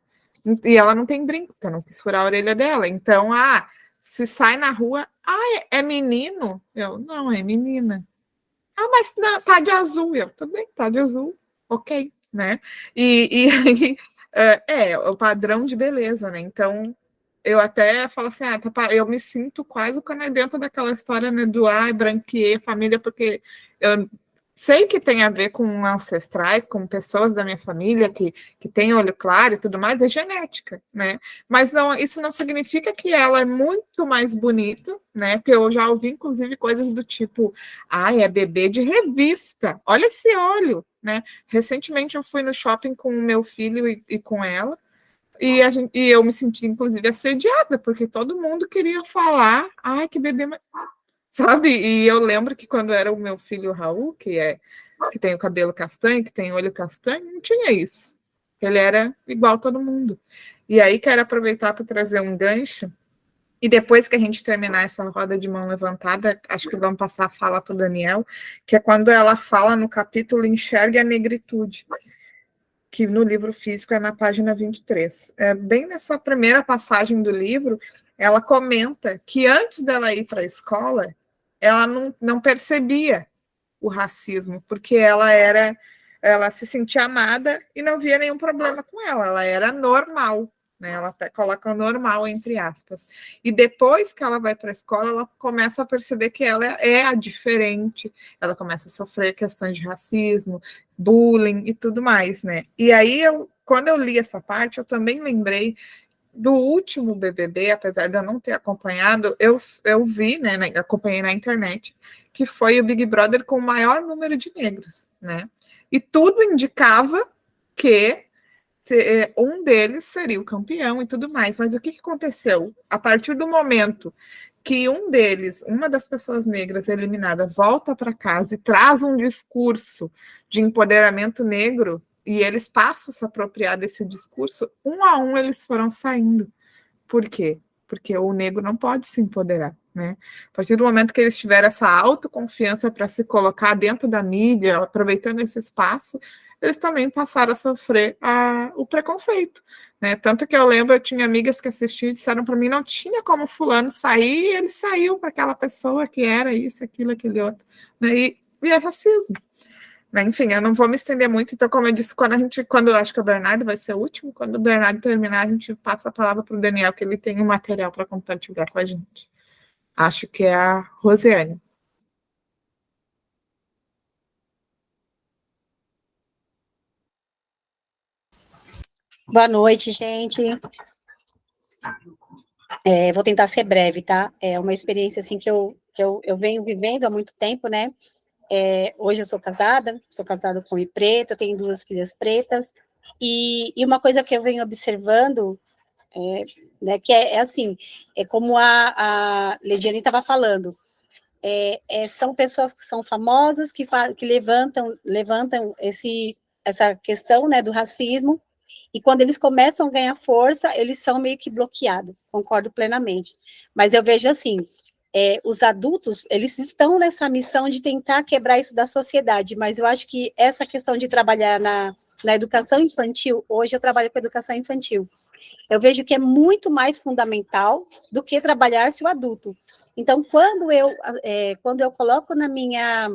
E ela não tem brinco, eu não quis furar a orelha dela. Então, se sai na rua, é menino? Não, é menina. Mas não, tá de azul. Tudo bem, tá de azul, ok, né? E é o padrão de beleza, né? Então, eu até falo assim, eu me sinto quase quando é dentro daquela história, né, do branquear família, porque eu sei que tem a ver com ancestrais, com pessoas da minha família que têm olho claro e tudo mais, é genética, né? Mas isso não significa que ela é muito mais bonita, né? Porque eu já ouvi, inclusive, coisas do tipo, é bebê de revista, olha esse olho, né? Recentemente eu fui no shopping com o meu filho e com ela, e eu me senti, inclusive, assediada, porque todo mundo queria falar, que bebê... Sabe? E eu lembro que quando era o meu filho Raul, que tem o cabelo castanho, que tem olho castanho, não tinha isso. Ele era igual a todo mundo. E aí quero aproveitar para trazer um gancho, e depois que a gente terminar essa roda de mão levantada, acho que vamos passar a fala para o Daniel, que é quando ela fala no capítulo Enxergue a Negritude, que no livro físico é na página 23. Bem nessa primeira passagem do livro, ela comenta que antes dela ir para a escola, ela não percebia o racismo, porque ela se sentia amada e não via nenhum problema com ela era normal, né? Ela até coloca normal entre aspas. E depois que ela vai para a escola, ela começa a perceber que ela é a diferente, ela começa a sofrer questões de racismo, bullying e tudo mais, né? E aí, quando eu li essa parte, eu também lembrei do último BBB, apesar de eu não ter acompanhado, eu vi, né, acompanhei na internet, que foi o Big Brother com o maior número de negros, né? E tudo indicava que um deles seria o campeão e tudo mais. Mas o que aconteceu? A partir do momento que uma das pessoas negras eliminada, volta para casa e traz um discurso de empoderamento negro, e eles passam a se apropriar desse discurso, um a um eles foram saindo. Por quê? Porque o negro não pode se empoderar, né? A partir do momento que eles tiveram essa autoconfiança para se colocar dentro da mídia, aproveitando esse espaço, eles também passaram a sofrer o preconceito, né? Tanto que eu lembro, eu tinha amigas que assistiam e disseram para mim, não tinha como fulano sair, e ele saiu para aquela pessoa que era isso, aquilo, aquele outro, né? E é racismo. Né? Enfim, eu não vou me estender muito, então, como eu disse, quando eu acho que o Bernardo vai ser o último, quando o Bernardo terminar, a gente passa a palavra para o Daniel, que ele tem um material para compartilhar com a gente. Acho que é a Rosiane. Boa noite, gente. Vou tentar ser breve, tá? É uma experiência, assim, que eu venho vivendo há muito tempo, né? Hoje eu sou casada com um preto, eu tenho 2 filhas pretas, e uma coisa que eu venho observando, né, que é assim, é como a Lediane estava falando, são pessoas que são famosas, que levantam essa questão, né, do racismo, e quando eles começam a ganhar força, eles são meio que bloqueados, concordo plenamente. Mas eu vejo assim, os adultos, eles estão nessa missão de tentar quebrar isso da sociedade, mas eu acho que essa questão de trabalhar na educação infantil, hoje eu trabalho com educação infantil, eu vejo que é muito mais fundamental do que trabalhar-se o adulto. Então, quando eu coloco na minha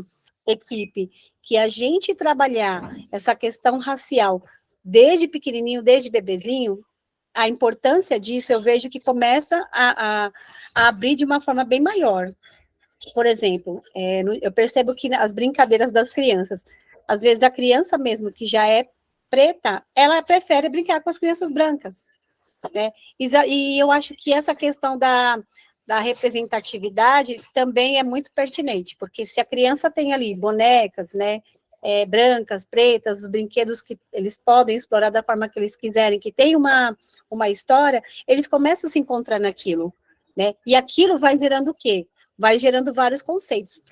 equipe que a gente trabalhar essa questão racial desde pequenininho, desde bebezinho, a importância disso eu vejo que começa a abrir de uma forma bem maior. Por exemplo, eu percebo que as brincadeiras das crianças, às vezes a criança mesmo que já é preta, ela prefere brincar com as crianças brancas, né? E eu acho que essa questão da representatividade também é muito pertinente, porque se a criança tem ali bonecas, né, brancas, pretas, os brinquedos que eles podem explorar da forma que eles quiserem, que tem uma história, eles começam a se encontrar naquilo, né? E aquilo vai gerando o quê? Vai gerando vários conceitos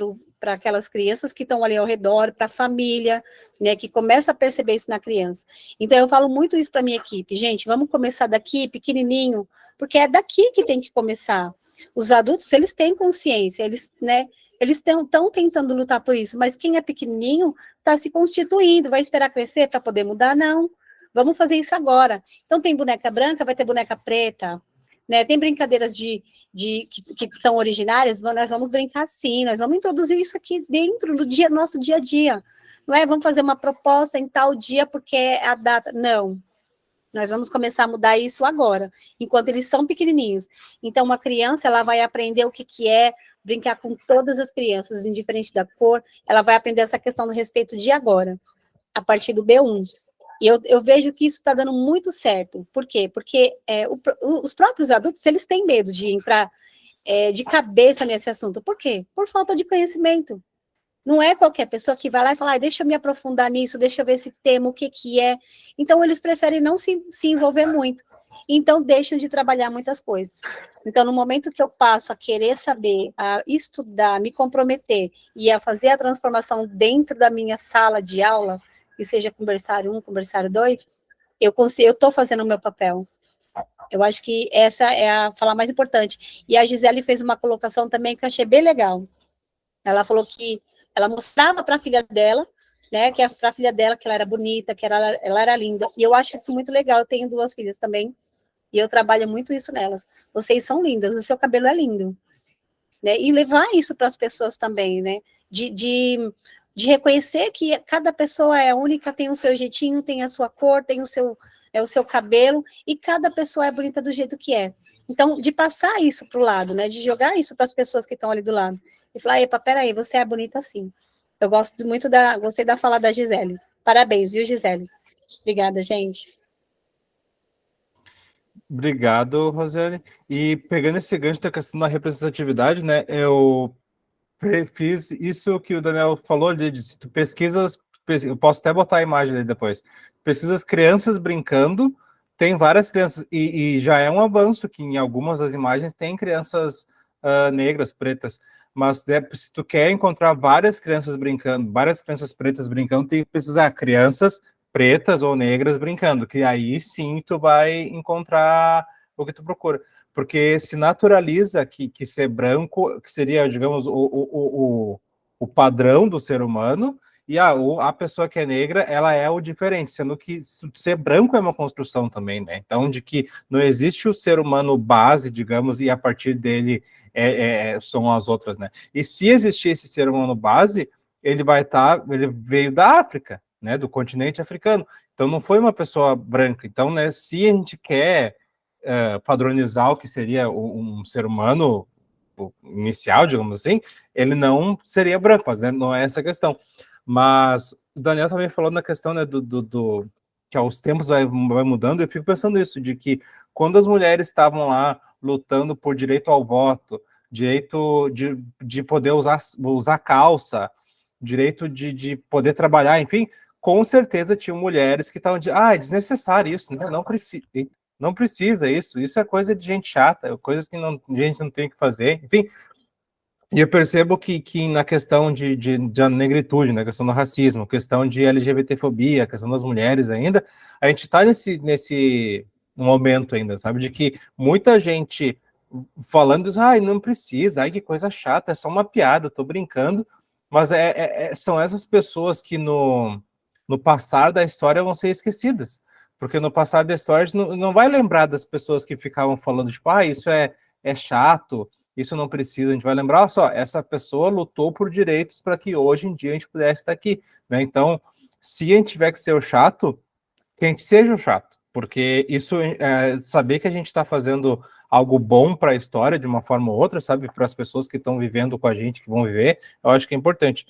para aquelas crianças que estão ali ao redor, para a família, né, que começa a perceber isso na criança. Então, eu falo muito isso para a minha equipe, gente, vamos começar daqui, pequenininho, porque é daqui que tem que começar. Os adultos, eles têm consciência, eles, né, eles estão tentando lutar por isso, mas quem é pequenininho está se constituindo, vai esperar crescer para poder mudar? Não, vamos fazer isso agora. Então, tem boneca branca, vai ter boneca preta, né? Tem brincadeiras que são originárias, nós vamos brincar sim, nós vamos introduzir isso aqui dentro do nosso dia a dia. Não é, vamos fazer uma proposta em tal dia porque é a data. Não, nós vamos começar a mudar isso agora, enquanto eles são pequenininhos. Então, uma criança, ela vai aprender o que é brincar com todas as crianças, indiferente da cor, ela vai aprender essa questão do respeito de agora, a partir do B1. E eu vejo que isso está dando muito certo. Por quê? Porque os próprios adultos, eles têm medo de entrar de cabeça nesse assunto. Por quê? Por falta de conhecimento. Não é qualquer pessoa que vai lá e fala, deixa eu me aprofundar nisso, deixa eu ver esse tema, o que é. Então, eles preferem não se envolver muito. Então, deixam de trabalhar muitas coisas. Então, no momento que eu passo a querer saber, a estudar, me comprometer e a fazer a transformação dentro da minha sala de aula, que seja conversário 1, conversário 2, eu estou fazendo o meu papel. Eu acho que essa é a fala mais importante. E a Gisele fez uma colocação também que eu achei bem legal. Ela falou que ela mostrava para a filha dela, né, que para a filha dela que ela era bonita, que ela era linda. E eu acho isso muito legal. Eu tenho 2 filhas também, e eu trabalho muito isso nelas. Vocês são lindas, o seu cabelo é lindo. Né? E levar isso para as pessoas também, né? De reconhecer que cada pessoa é única, tem o seu jeitinho, tem a sua cor, tem o seu cabelo, e cada pessoa é bonita do jeito que é. Então, de passar isso para o lado, né? De jogar isso para as pessoas que estão ali do lado. E falar, epa, peraí, você é bonita assim. Eu gostei da fala da Gisele. Parabéns, viu, Gisele? Obrigada, gente. Obrigado, Rosiane. E pegando esse gancho da questão da representatividade, né, eu fiz isso que o Daniel falou ali, de se tu pesquisas, eu posso até botar a imagem ali depois, pesquisas crianças brincando, tem várias crianças, e já é um avanço que em algumas das imagens tem crianças negras, pretas, mas se tu quer encontrar várias crianças brincando, várias crianças pretas brincando, tem que pesquisar crianças pretas ou negras brincando, que aí sim tu vai encontrar o que tu procura. Porque se naturaliza que ser branco, que seria, digamos, o padrão do ser humano, e a pessoa que é negra, ela é o diferente, sendo que ser branco é uma construção também, né? Então, de que não existe o ser humano base, digamos, e a partir dele são as outras, né? E se existir esse ser humano base, ele veio da África, né? Do continente africano. Então, não foi uma pessoa branca. Então, né, se a gente quer padronizar o que seria um ser humano inicial, digamos assim, ele não seria branco, mas né, não é essa a questão. Mas o Daniel também falou na questão, né, que aos tempos vai mudando, eu fico pensando isso, de que quando as mulheres estavam lá lutando por direito ao voto, direito de poder usar calça, direito de poder trabalhar, enfim, com certeza tinham mulheres que estavam é desnecessário isso, né? Não precisa isso é coisa de gente chata, coisas que a gente não tem que fazer, enfim. E eu percebo que na questão de negritude, na questão do racismo, questão de LGBTfobia, questão das mulheres ainda, a gente está nesse momento ainda, sabe, de que muita gente falando, não precisa, que coisa chata, é só uma piada, tô brincando, mas são essas pessoas que no passar da história vão ser esquecidas, porque no passar da história a gente não vai lembrar das pessoas que ficavam falando, tipo, isso é chato, isso não precisa, a gente vai lembrar, só, essa pessoa lutou por direitos para que hoje em dia a gente pudesse estar aqui, né? Então, se a gente tiver que ser o chato, que a gente seja o chato, porque isso, saber que a gente está fazendo algo bom para a história, de uma forma ou outra, sabe, para as pessoas que estão vivendo com a gente, que vão viver, eu acho que é importante.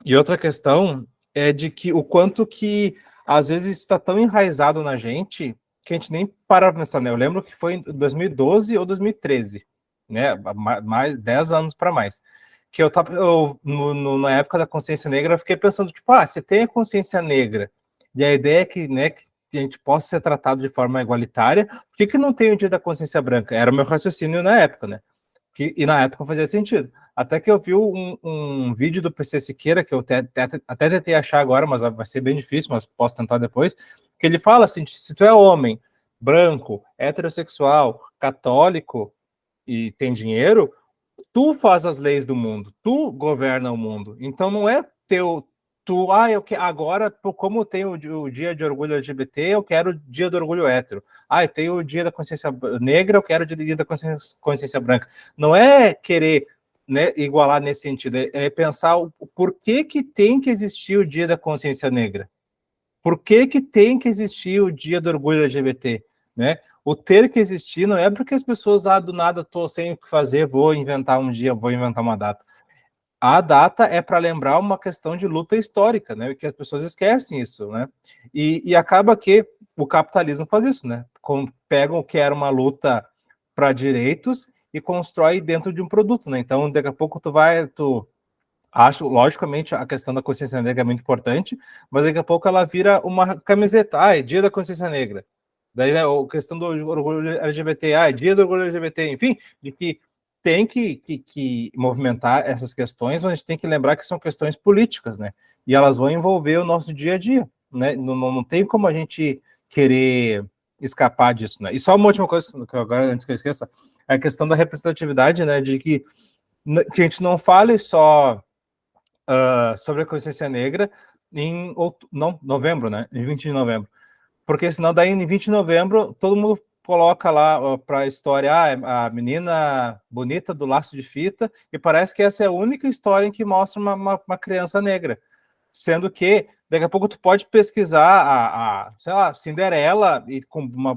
E outra questão é de que o quanto que, às vezes, está tão enraizado na gente, que a gente nem para pra pensar, né? Eu lembro que foi em 2012 ou 2013, né? Mais 10 anos para mais. Que na época da consciência negra, eu fiquei pensando, tipo, você tem a consciência negra, e a ideia é que, né, que a gente possa ser tratado de forma igualitária, por que não tem o dia da consciência branca? Era o meu raciocínio na época, né? E na época fazia sentido. Até que eu vi um vídeo do PC Siqueira, que eu até tentei achar agora, mas vai ser bem difícil, mas posso tentar depois, que ele fala assim, se tu é homem, branco, heterossexual, católico e tem dinheiro, tu faz as leis do mundo, tu governa o mundo. Então não é agora, como tem o dia de orgulho LGBT, eu quero o dia do orgulho hétero. Tem o dia da consciência negra, eu quero o dia da consciência branca. Não é querer, né, igualar nesse sentido, é pensar o porquê que tem que existir o dia da consciência negra. Por que tem que existir o dia do orgulho LGBT, né? O ter que existir não é porque as pessoas, do nada, tô sem o que fazer, vou inventar um dia, vou inventar uma data. A data é para lembrar uma questão de luta histórica, né? Que as pessoas esquecem isso, né? E acaba que o capitalismo faz isso, né? Pega o que era uma luta para direitos e constrói dentro de um produto, né? Então, daqui a pouco acho, logicamente, a questão da consciência negra é muito importante, mas daqui a pouco ela vira uma camiseta. É dia da consciência negra. Daí, né, a questão do orgulho LGBT, é dia do orgulho LGBT, enfim, de que tem que movimentar essas questões, mas a gente tem que lembrar que são questões políticas, né? E elas vão envolver o nosso dia a dia, né? Não tem como a gente querer escapar disso, né? E só uma última coisa, que agora, antes que eu esqueça, é a questão da representatividade, né? De que a gente não fale só sobre a consciência negra em novembro, né? Em 20 de novembro. Porque senão daí em 20 de novembro todo mundo coloca lá para a história a menina bonita do laço de fita, e parece que essa é a única história em que mostra uma criança negra. Sendo que daqui a pouco tu pode pesquisar sei lá, Cinderela, e com uma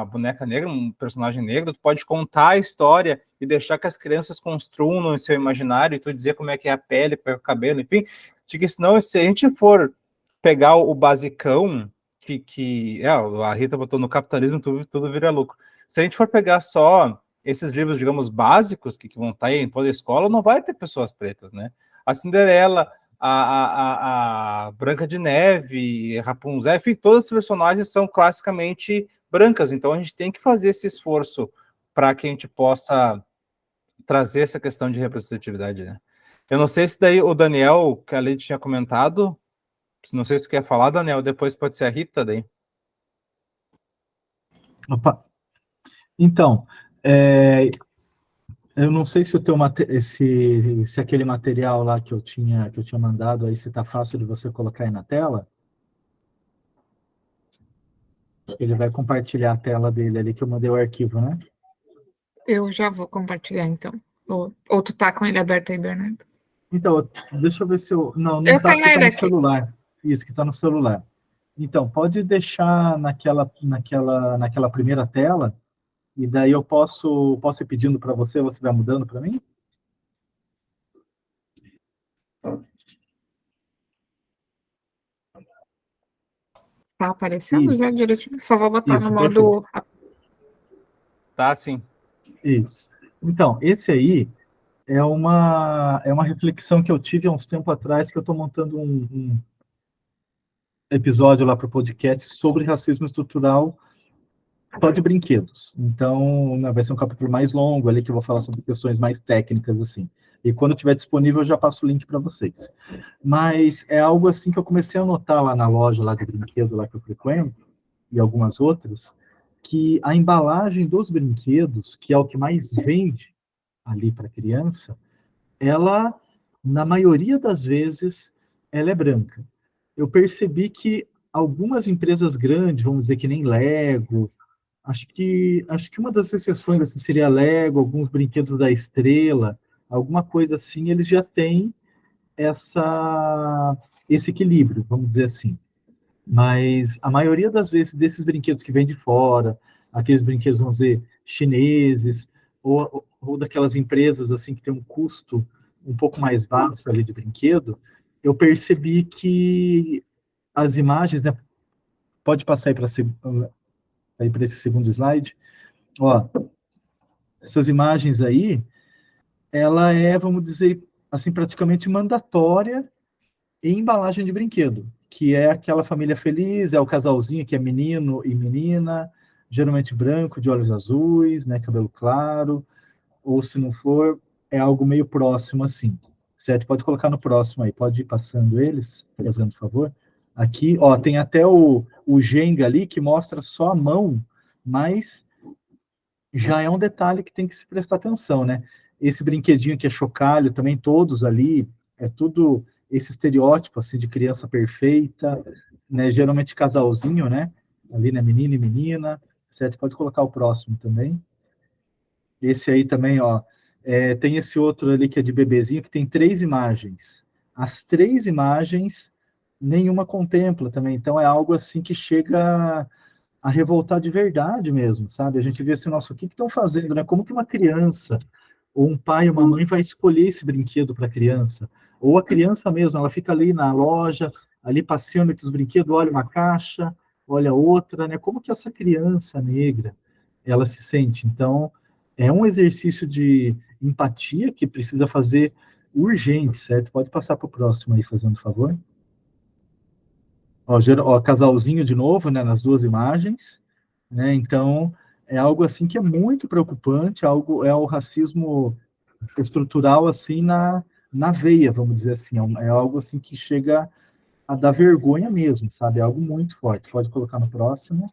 boneca negra, um personagem negro, tu pode contar a história e deixar que as crianças construam no seu imaginário, e tu dizer como é que é a pele, como é que é o cabelo, enfim, de que senão, se a gente for pegar o basicão, a Rita botou no capitalismo, tudo vira lucro. Se a gente for pegar só esses livros, digamos, básicos, que vão estar aí em toda a escola, não vai ter pessoas pretas, né? A Cinderela, a Branca de Neve, Rapunzel, enfim, todas as personagens são classicamente brancas, então a gente tem que fazer esse esforço para que a gente possa trazer essa questão de representatividade, né? Eu não sei se daí o Daniel, que a Lady tinha comentado, não sei se tu quer falar, Daniel, depois pode ser a Rita daí. Opa. Então, Eu não sei se o teu se aquele material lá que eu tinha mandado aí, se tá fácil de você colocar aí na tela. Ele vai compartilhar a tela dele ali que eu mandei o arquivo, né? Eu já vou compartilhar, então. Ou tu tá com ele aberto aí, Bernardo? Então, deixa eu ver se eu... Não Eu tá, tenho porque tá ele no aqui. celular. Isso, que tá no celular. Então, pode deixar naquela primeira tela, e daí eu posso ir pedindo para você vai mudando para mim? Tá aparecendo já Isso, direitinho? Só vou botar no isso, perfeito. modo... Tá, sim. Isso. Então, esse aí é uma reflexão que eu tive há uns tempo atrás, que eu estou montando um episódio lá para o podcast sobre racismo estrutural só de brinquedos. Então, né, vai ser um capítulo mais longo ali, que eu vou falar sobre questões mais técnicas, assim. E quando tiver disponível, eu já passo o link para vocês. Mas é algo assim que eu comecei a notar lá na loja lá de brinquedo lá que eu frequento, e algumas outras, que a embalagem dos brinquedos, que é o que mais vende ali para criança, ela, na maioria das vezes, ela é branca. Eu percebi que algumas empresas grandes, vamos dizer que nem Lego, acho que uma das exceções assim, seria Lego, alguns brinquedos da Estrela, alguma coisa assim, eles já têm esse equilíbrio, vamos dizer assim. Mas a maioria das vezes desses brinquedos que vêm de fora, aqueles brinquedos, vamos dizer, chineses, ou daquelas empresas assim que tem um custo um pouco mais baixo ali de brinquedo, eu percebi que as imagens, né, pode passar aí para esse segundo slide, ó, essas imagens aí, ela é, vamos dizer, assim, praticamente mandatória em embalagem de brinquedo, que é aquela família feliz, é o casalzinho que é menino e menina, geralmente branco, de olhos azuis, né, cabelo claro, ou se não for, é algo meio próximo assim. Certo? Pode colocar no próximo aí, pode ir passando eles, fazendo favor. Aqui, ó, tem até o Jenga ali que mostra só a mão, mas já é um detalhe que tem que se prestar atenção, né? Esse brinquedinho que é chocalho, também todos ali, é tudo esse estereótipo assim de criança perfeita, né? Geralmente casalzinho, né? Ali, né? Menino e menina, certo? Pode colocar o próximo também. Esse aí também, ó, tem esse outro ali que é de bebezinho, que tem 3 imagens. As 3 imagens, nenhuma contempla também. Então é algo assim que chega a revoltar de verdade mesmo, sabe? A gente vê assim, nossa, o que estão fazendo, né? Como que uma criança, ou um pai, ou uma mãe vai escolher esse brinquedo para a criança? Ou a criança mesmo, ela fica ali na loja, ali passeando entre os brinquedos, olha uma caixa, olha outra, né? Como que essa criança negra, ela se sente? Então, é um exercício de empatia que precisa fazer urgente, certo? Pode passar para o próximo aí, fazendo favor. Ó, casalzinho de novo, né, nas 2 imagens, né? Então é algo assim que é muito preocupante, é o racismo estrutural assim na veia, vamos dizer assim, é algo assim que chega a dar vergonha mesmo, sabe? É algo muito forte. Pode colocar no próximo.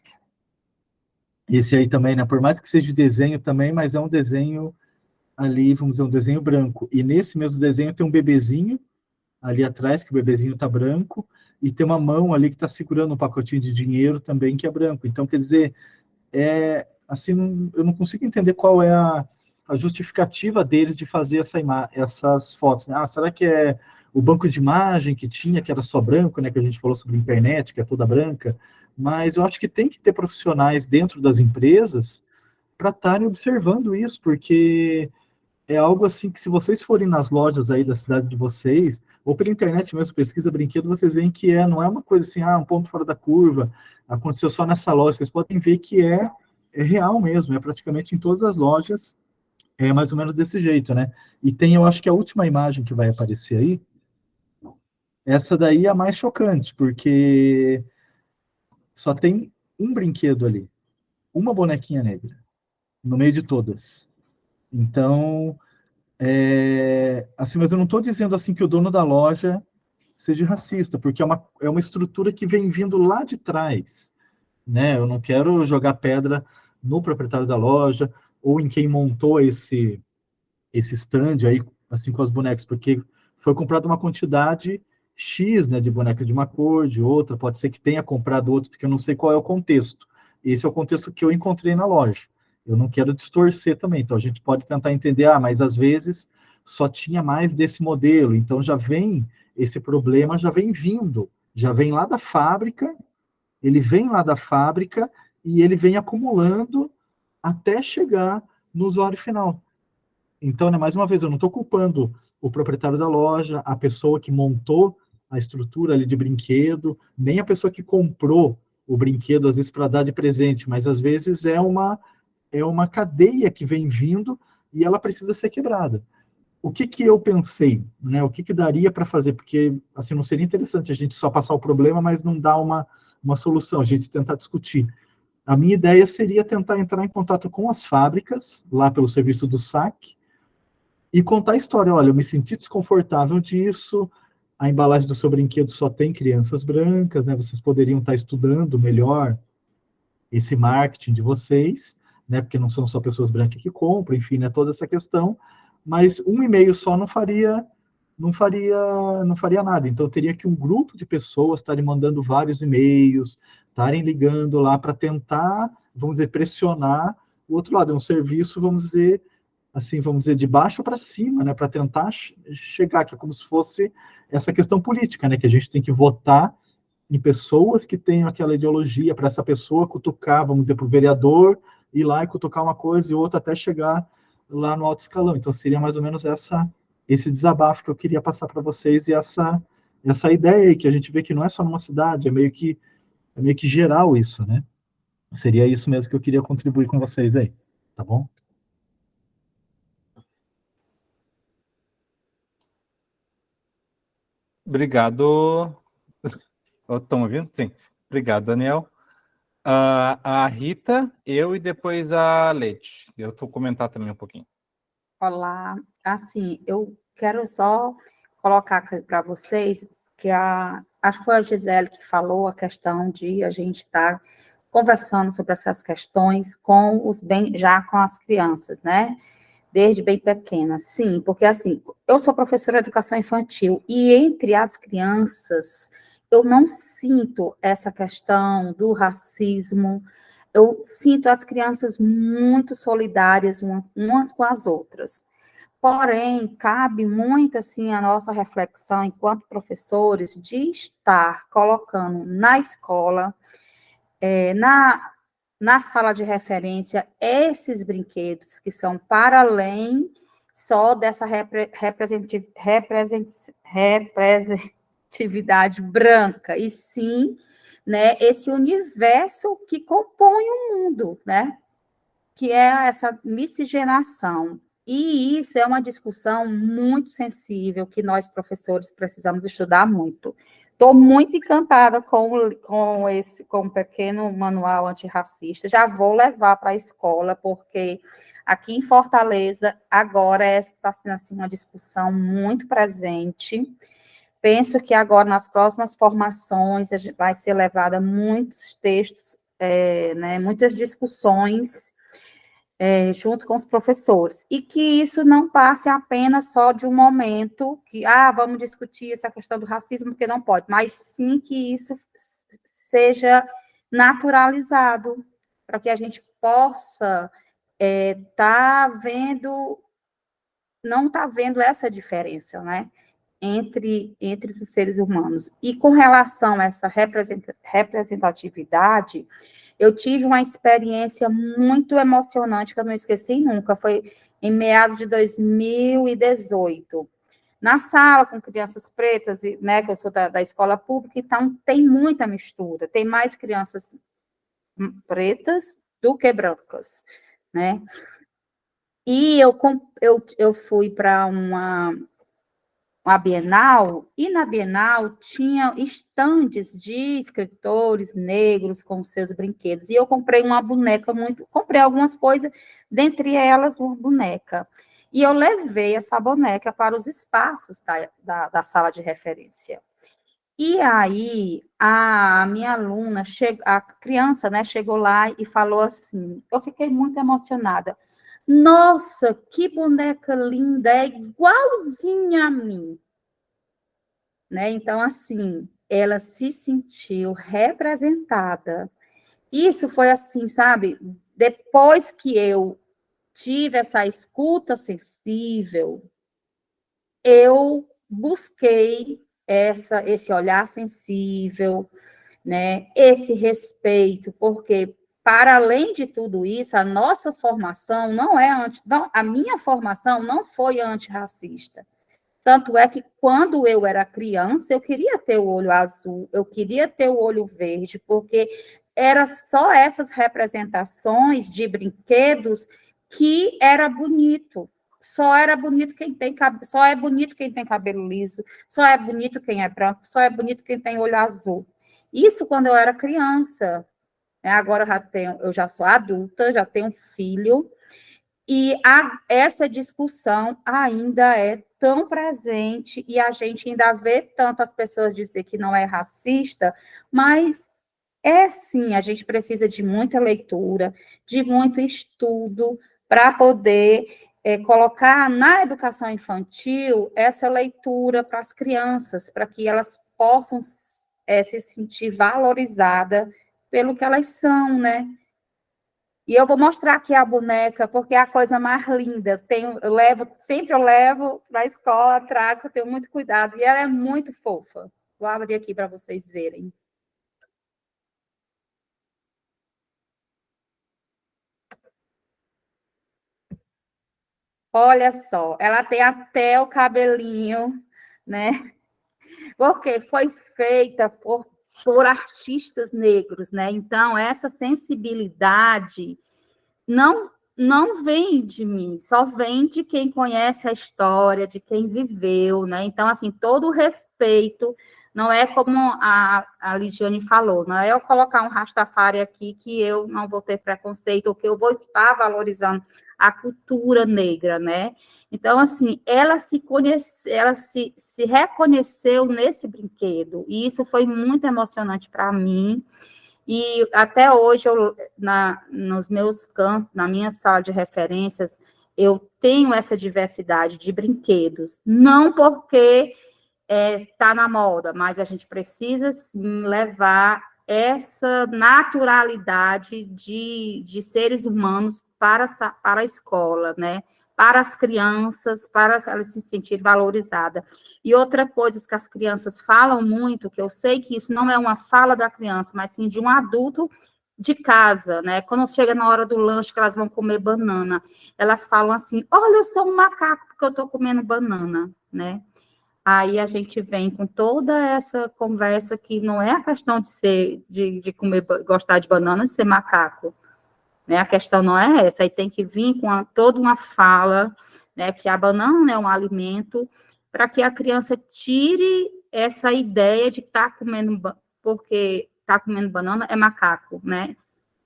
Esse aí também, né? Por mais que seja de desenho também, mas é um desenho ali, vamos dizer, um desenho branco. E nesse mesmo desenho tem um bebezinho ali atrás, que o bebezinho está branco, e tem uma mão ali que está segurando um pacotinho de dinheiro também que é branco. Então, quer dizer, assim, eu não consigo entender qual é a justificativa deles de fazer essas fotos. Né? Ah, será que é o banco de imagem que tinha, que era só branco, né, que a gente falou sobre a internet, que é toda branca? Mas eu acho que tem que ter profissionais dentro das empresas para estarem observando isso, porque é algo assim que se vocês forem nas lojas aí da cidade de vocês, ou pela internet mesmo, pesquisa brinquedo, vocês veem que não é uma coisa assim, um ponto fora da curva, aconteceu só nessa loja, vocês podem ver que é real mesmo, é praticamente em todas as lojas, é mais ou menos desse jeito, né? E tem, eu acho que a última imagem que vai aparecer aí, essa daí é a mais chocante, porque só tem um brinquedo ali, uma bonequinha negra, no meio de todas. Então, assim, mas eu não estou dizendo assim que o dono da loja seja racista, porque é uma estrutura que vem vindo lá de trás, né? Eu não quero jogar pedra no proprietário da loja ou em quem montou esse stand aí, assim, com os bonecos, porque foi comprada uma quantidade X, né, de bonecas de uma cor, de outra, pode ser que tenha comprado outro, porque eu não sei qual é o contexto. Esse é o contexto que eu encontrei na loja. Eu não quero distorcer também, então a gente pode tentar entender, mas às vezes só tinha mais desse modelo, então já vem, esse problema já vem vindo, já vem lá da fábrica, ele vem lá da fábrica e ele vem acumulando até chegar no usuário final. Então, né, mais uma vez, eu não estou culpando o proprietário da loja, a pessoa que montou a estrutura ali de brinquedo, nem a pessoa que comprou o brinquedo, às vezes, para dar de presente, mas às vezes é uma cadeia que vem vindo e ela precisa ser quebrada. O que eu pensei, né? O que daria para fazer? Porque, assim, não seria interessante a gente só passar o problema, mas não dar uma solução, a gente tentar discutir. A minha ideia seria tentar entrar em contato com as fábricas, lá pelo serviço do SAC, e contar a história. Olha, eu me senti desconfortável disso, a embalagem do seu brinquedo só tem crianças brancas, né? Vocês poderiam estar estudando melhor esse marketing de vocês, né? Porque não são só pessoas brancas que compram, enfim, né? Toda essa questão. Mas um e-mail só não faria nada. Então teria que um grupo de pessoas estarem mandando vários e-mails, estarem ligando lá para tentar, vamos dizer, pressionar o outro lado. É um serviço, vamos dizer, de baixo para cima, né, para tentar chegar, que é como se fosse essa questão política, né, que a gente tem que votar em pessoas que tenham aquela ideologia, para essa pessoa cutucar, vamos dizer, para o vereador, ir lá e cutucar uma coisa e outra até chegar lá no alto escalão. Então, seria mais ou menos esse desabafo que eu queria passar para vocês e essa ideia aí, que a gente vê que não é só numa cidade, é meio que geral isso, né? Seria isso mesmo que eu queria contribuir com vocês aí, tá bom? Obrigado. Estão ouvindo? Sim. Obrigado, Daniel. A Rita, eu e depois a Leite. Eu vou comentar também um pouquinho. Olá, assim, eu quero só colocar para vocês que acho que foi a Gisele que falou a questão de a gente estar conversando sobre essas questões já com as crianças, né? Desde bem pequena, sim, porque assim, eu sou professora de educação infantil e entre as crianças eu não sinto essa questão do racismo, eu sinto as crianças muito solidárias umas com as outras. Porém, cabe muito assim a nossa reflexão enquanto professores de estar colocando na escola, na sala de referência, esses brinquedos que são para além só dessa representatividade branca, e sim, né, esse universo que compõe o mundo, né, que é essa miscigenação. E isso é uma discussão muito sensível que nós, professores, precisamos estudar muito. Estou muito encantada com o pequeno manual antirracista. Já vou levar para a escola, porque aqui em Fortaleza, agora está sendo assim, uma discussão muito presente. Penso que agora, nas próximas formações, vai ser levada muitos textos, né, muitas discussões, junto com os professores, e que isso não passe apenas só de um momento que, vamos discutir essa questão do racismo, porque não pode, mas sim que isso seja naturalizado, para que a gente possa não tá vendo essa diferença, né, entre os seres humanos. E com relação a essa representatividade, eu tive uma experiência muito emocionante que eu não esqueci nunca, foi em meados de 2018. Na sala, com crianças pretas, né, que eu sou da escola pública, então tem muita mistura, tem mais crianças pretas do que brancas, né? E eu fui para uma Bienal, e na Bienal tinha estandes de escritores negros com seus brinquedos, e eu comprei comprei algumas coisas, dentre elas uma boneca, e eu levei essa boneca para os espaços da sala de referência. E aí, a minha aluna, a criança, né, chegou lá e falou assim, eu fiquei muito emocionada, nossa, que boneca linda, é igualzinha a mim. Né? Então, assim, ela se sentiu representada. Isso foi assim, sabe? Depois que eu tive essa escuta sensível, eu busquei esse olhar sensível, né? Esse respeito, porque para além de tudo isso, a nossa formação não é a minha formação não foi antirracista. Tanto é que quando eu era criança, eu queria ter o olho azul, eu queria ter o olho verde, porque era só essas representações de brinquedos que era bonito. Só era bonito quem tem só é bonito quem tem cabelo liso, só é bonito quem é branco, só é bonito quem tem olho azul. Isso quando eu era criança. Agora eu já sou adulta, já tenho um filho, e essa discussão ainda é tão presente e a gente ainda vê tanto as pessoas dizer que não é racista, mas é sim, a gente precisa de muita leitura, de muito estudo para poder colocar na educação infantil essa leitura para as crianças, para que elas possam se sentir valorizadas pelo que elas são, né? E eu vou mostrar aqui a boneca, porque é a coisa mais linda. Sempre eu levo para a escola, trago, eu tenho muito cuidado. E ela é muito fofa. Vou abrir aqui para vocês verem. Olha só, ela tem até o cabelinho, né? Porque foi feita por artistas negros, né? Então, essa sensibilidade não vem de mim, só vem de quem conhece a história, de quem viveu, né? Então, assim, todo o respeito, não é como a Lidiane falou, não é eu colocar um Rastafari aqui que eu não vou ter preconceito, ou que eu vou estar valorizando a cultura negra, né? Então, assim, ela se reconheceu nesse brinquedo, e isso foi muito emocionante para mim. E até hoje, nos meus campos, na minha sala de referências, eu tenho essa diversidade de brinquedos. Não porque está na moda, mas a gente precisa, sim, levar essa naturalidade de seres humanos para a escola, né? Para as crianças, para elas se sentirem valorizadas. E outra coisa que as crianças falam muito, que eu sei que isso não é uma fala da criança, mas sim de um adulto de casa, né? Quando chega na hora do lanche, que elas vão comer banana, elas falam assim, olha, eu sou um macaco porque eu estou comendo banana, né? Aí a gente vem com toda essa conversa que não é a questão de comer, gostar de banana, de ser macaco, né? A questão não é essa, aí tem que vir com toda uma fala, né, que a banana é um alimento, para que a criança tire essa ideia de que está comendo, porque está comendo banana é macaco, né?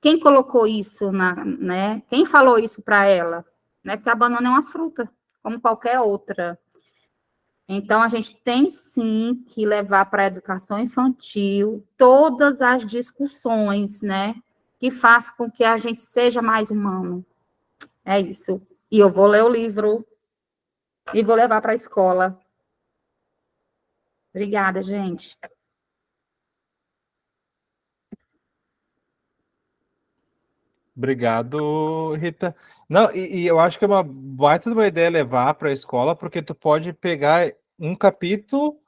Quem colocou isso, né? Quem falou isso para ela? Né? Porque a banana é uma fruta, como qualquer outra. Então, a gente tem, sim, que levar para a educação infantil todas as discussões, né, que façam com que a gente seja mais humano. É isso. E eu vou ler o livro e vou levar para a escola. Obrigada, gente. Obrigado, Rita. Não, e eu acho que é uma baita de uma ideia levar para a escola, porque tu pode pegar um capítulo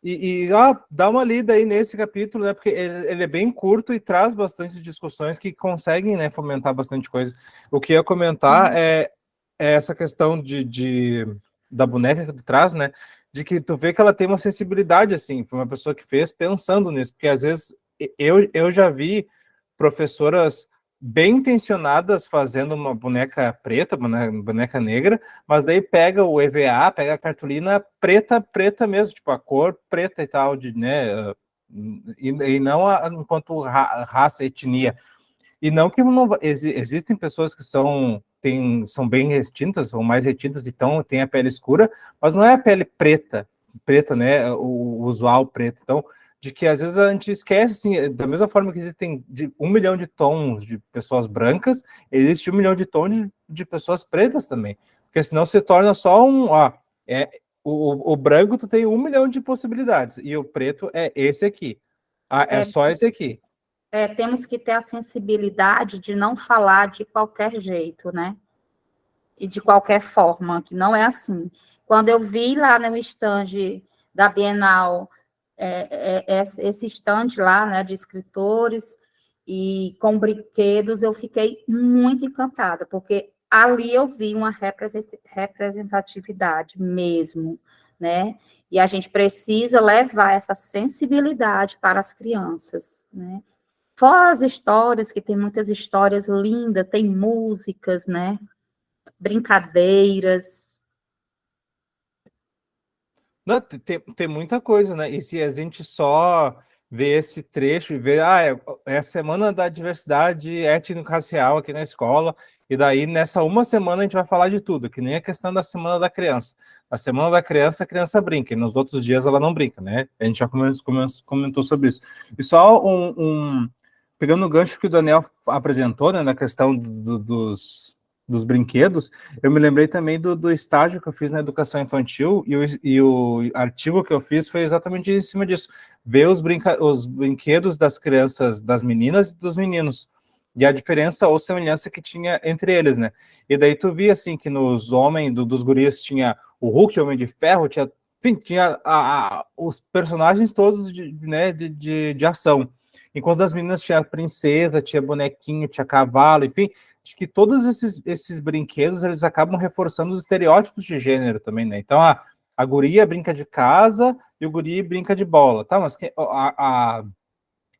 e dar uma lida aí nesse capítulo, né? Porque ele é bem curto e traz bastante discussões que conseguem, né, fomentar bastante coisa. O que eu ia comentar é essa questão da boneca que tu traz, né? De que tu vê que ela tem uma sensibilidade, assim, foi uma pessoa que fez pensando nisso, porque às vezes eu já vi professoras bem intencionadas fazendo uma boneca preta, boneca negra, mas daí pega o EVA, pega a cartolina preta mesmo, tipo a cor preta e tal, né, e não enquanto raça, etnia. E não que não existem pessoas que são bem retintas, são mais retintas, então tem a pele escura, mas não é a pele preta, né, o usual preto. Então, de que às vezes a gente esquece, assim, da mesma forma que existem 1 milhão de tons de pessoas brancas, existe 1 milhão de tons de pessoas pretas também, porque senão se torna só o branco tu tem 1 milhão de possibilidades, e o preto é esse aqui. É só esse aqui. Temos que ter a sensibilidade de não falar de qualquer jeito, né? E de qualquer forma, que não é assim. Quando eu vi lá no stand da Bienal, esse stand lá, né, de escritores e com brinquedos, eu fiquei muito encantada, porque ali eu vi uma representatividade mesmo, né? E a gente precisa levar essa sensibilidade para as crianças, né? Fora as histórias, que tem muitas histórias lindas, tem músicas, né? Brincadeiras. Não, tem muita coisa, né? E se a gente só vê esse trecho e vê, é a semana da diversidade étnico-racial aqui na escola, e daí nessa uma semana a gente vai falar de tudo, que nem a questão da semana da criança. A semana da criança, a criança brinca, e nos outros dias ela não brinca, né? A gente já comentou sobre isso. E só pegando o gancho que o Daniel apresentou, né, na questão dos brinquedos, eu me lembrei também do estágio que eu fiz na educação infantil, e o artigo que eu fiz foi exatamente em cima disso, ver os brinquedos das crianças, das meninas e dos meninos, e a diferença ou semelhança que tinha entre eles, né? E daí tu via, assim, que nos homens, dos guris, tinha o Hulk, o Homem de Ferro, tinha os personagens todos de ação, enquanto as meninas tinha princesa, tinha bonequinho, tinha cavalo, enfim. Acho que todos esses brinquedos, eles acabam reforçando os estereótipos de gênero também, né? Então, a guria brinca de casa e o guri brinca de bola, tá? Mas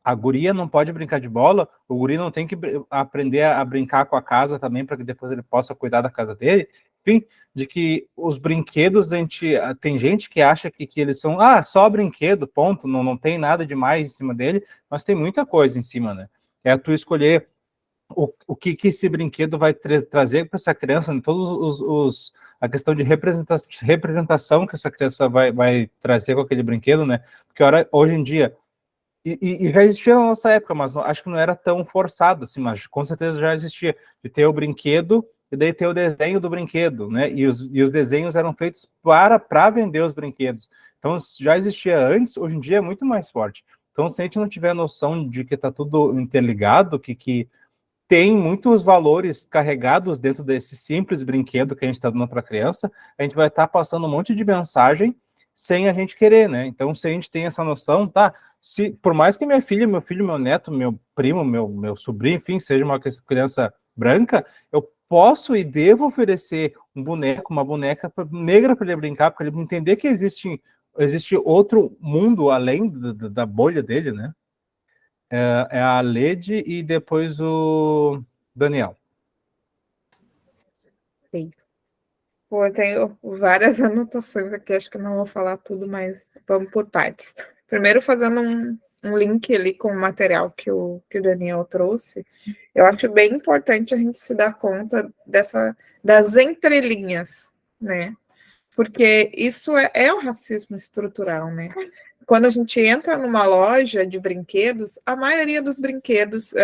a guria não pode brincar de bola, o guri não tem que aprender a brincar com a casa também, para que depois ele possa cuidar da casa dele. Enfim, de que os brinquedos, tem gente que acha que eles são, só brinquedo, ponto, não tem nada demais em cima dele, mas tem muita coisa em cima, né? É tu escolher o que esse brinquedo vai trazer para essa criança, né? Todos a questão de representação que essa criança vai trazer com aquele brinquedo, né? Porque hoje em dia, e já existia na nossa época, mas acho que não era tão forçado, assim, mas com certeza já existia, de ter o brinquedo e daí ter o desenho do brinquedo, né? E os desenhos eram feitos para vender os brinquedos. Então, já existia antes, hoje em dia é muito mais forte. Então, se a gente não tiver noção de que está tudo interligado, que tem muitos valores carregados dentro desse simples brinquedo que a gente está dando para a criança, a gente vai estar passando um monte de mensagem sem a gente querer, né? Então, se a gente tem essa noção, tá? Por mais que minha filha, meu filho, meu neto, meu primo, meu sobrinho, enfim, seja uma criança branca, eu posso e devo oferecer um boneco, uma boneca negra para ele brincar, para ele entender que existe outro mundo além da bolha dele, né? É a Lede e depois o Daniel. Sim. Pô, eu tenho várias anotações aqui, acho que eu não vou falar tudo, mas vamos por partes. Primeiro, fazendo um link ali com o material que o Daniel trouxe, eu acho bem importante a gente se dar conta das entrelinhas, né? Porque isso é o racismo estrutural, né? Quando a gente entra numa loja de brinquedos, a maioria dos brinquedos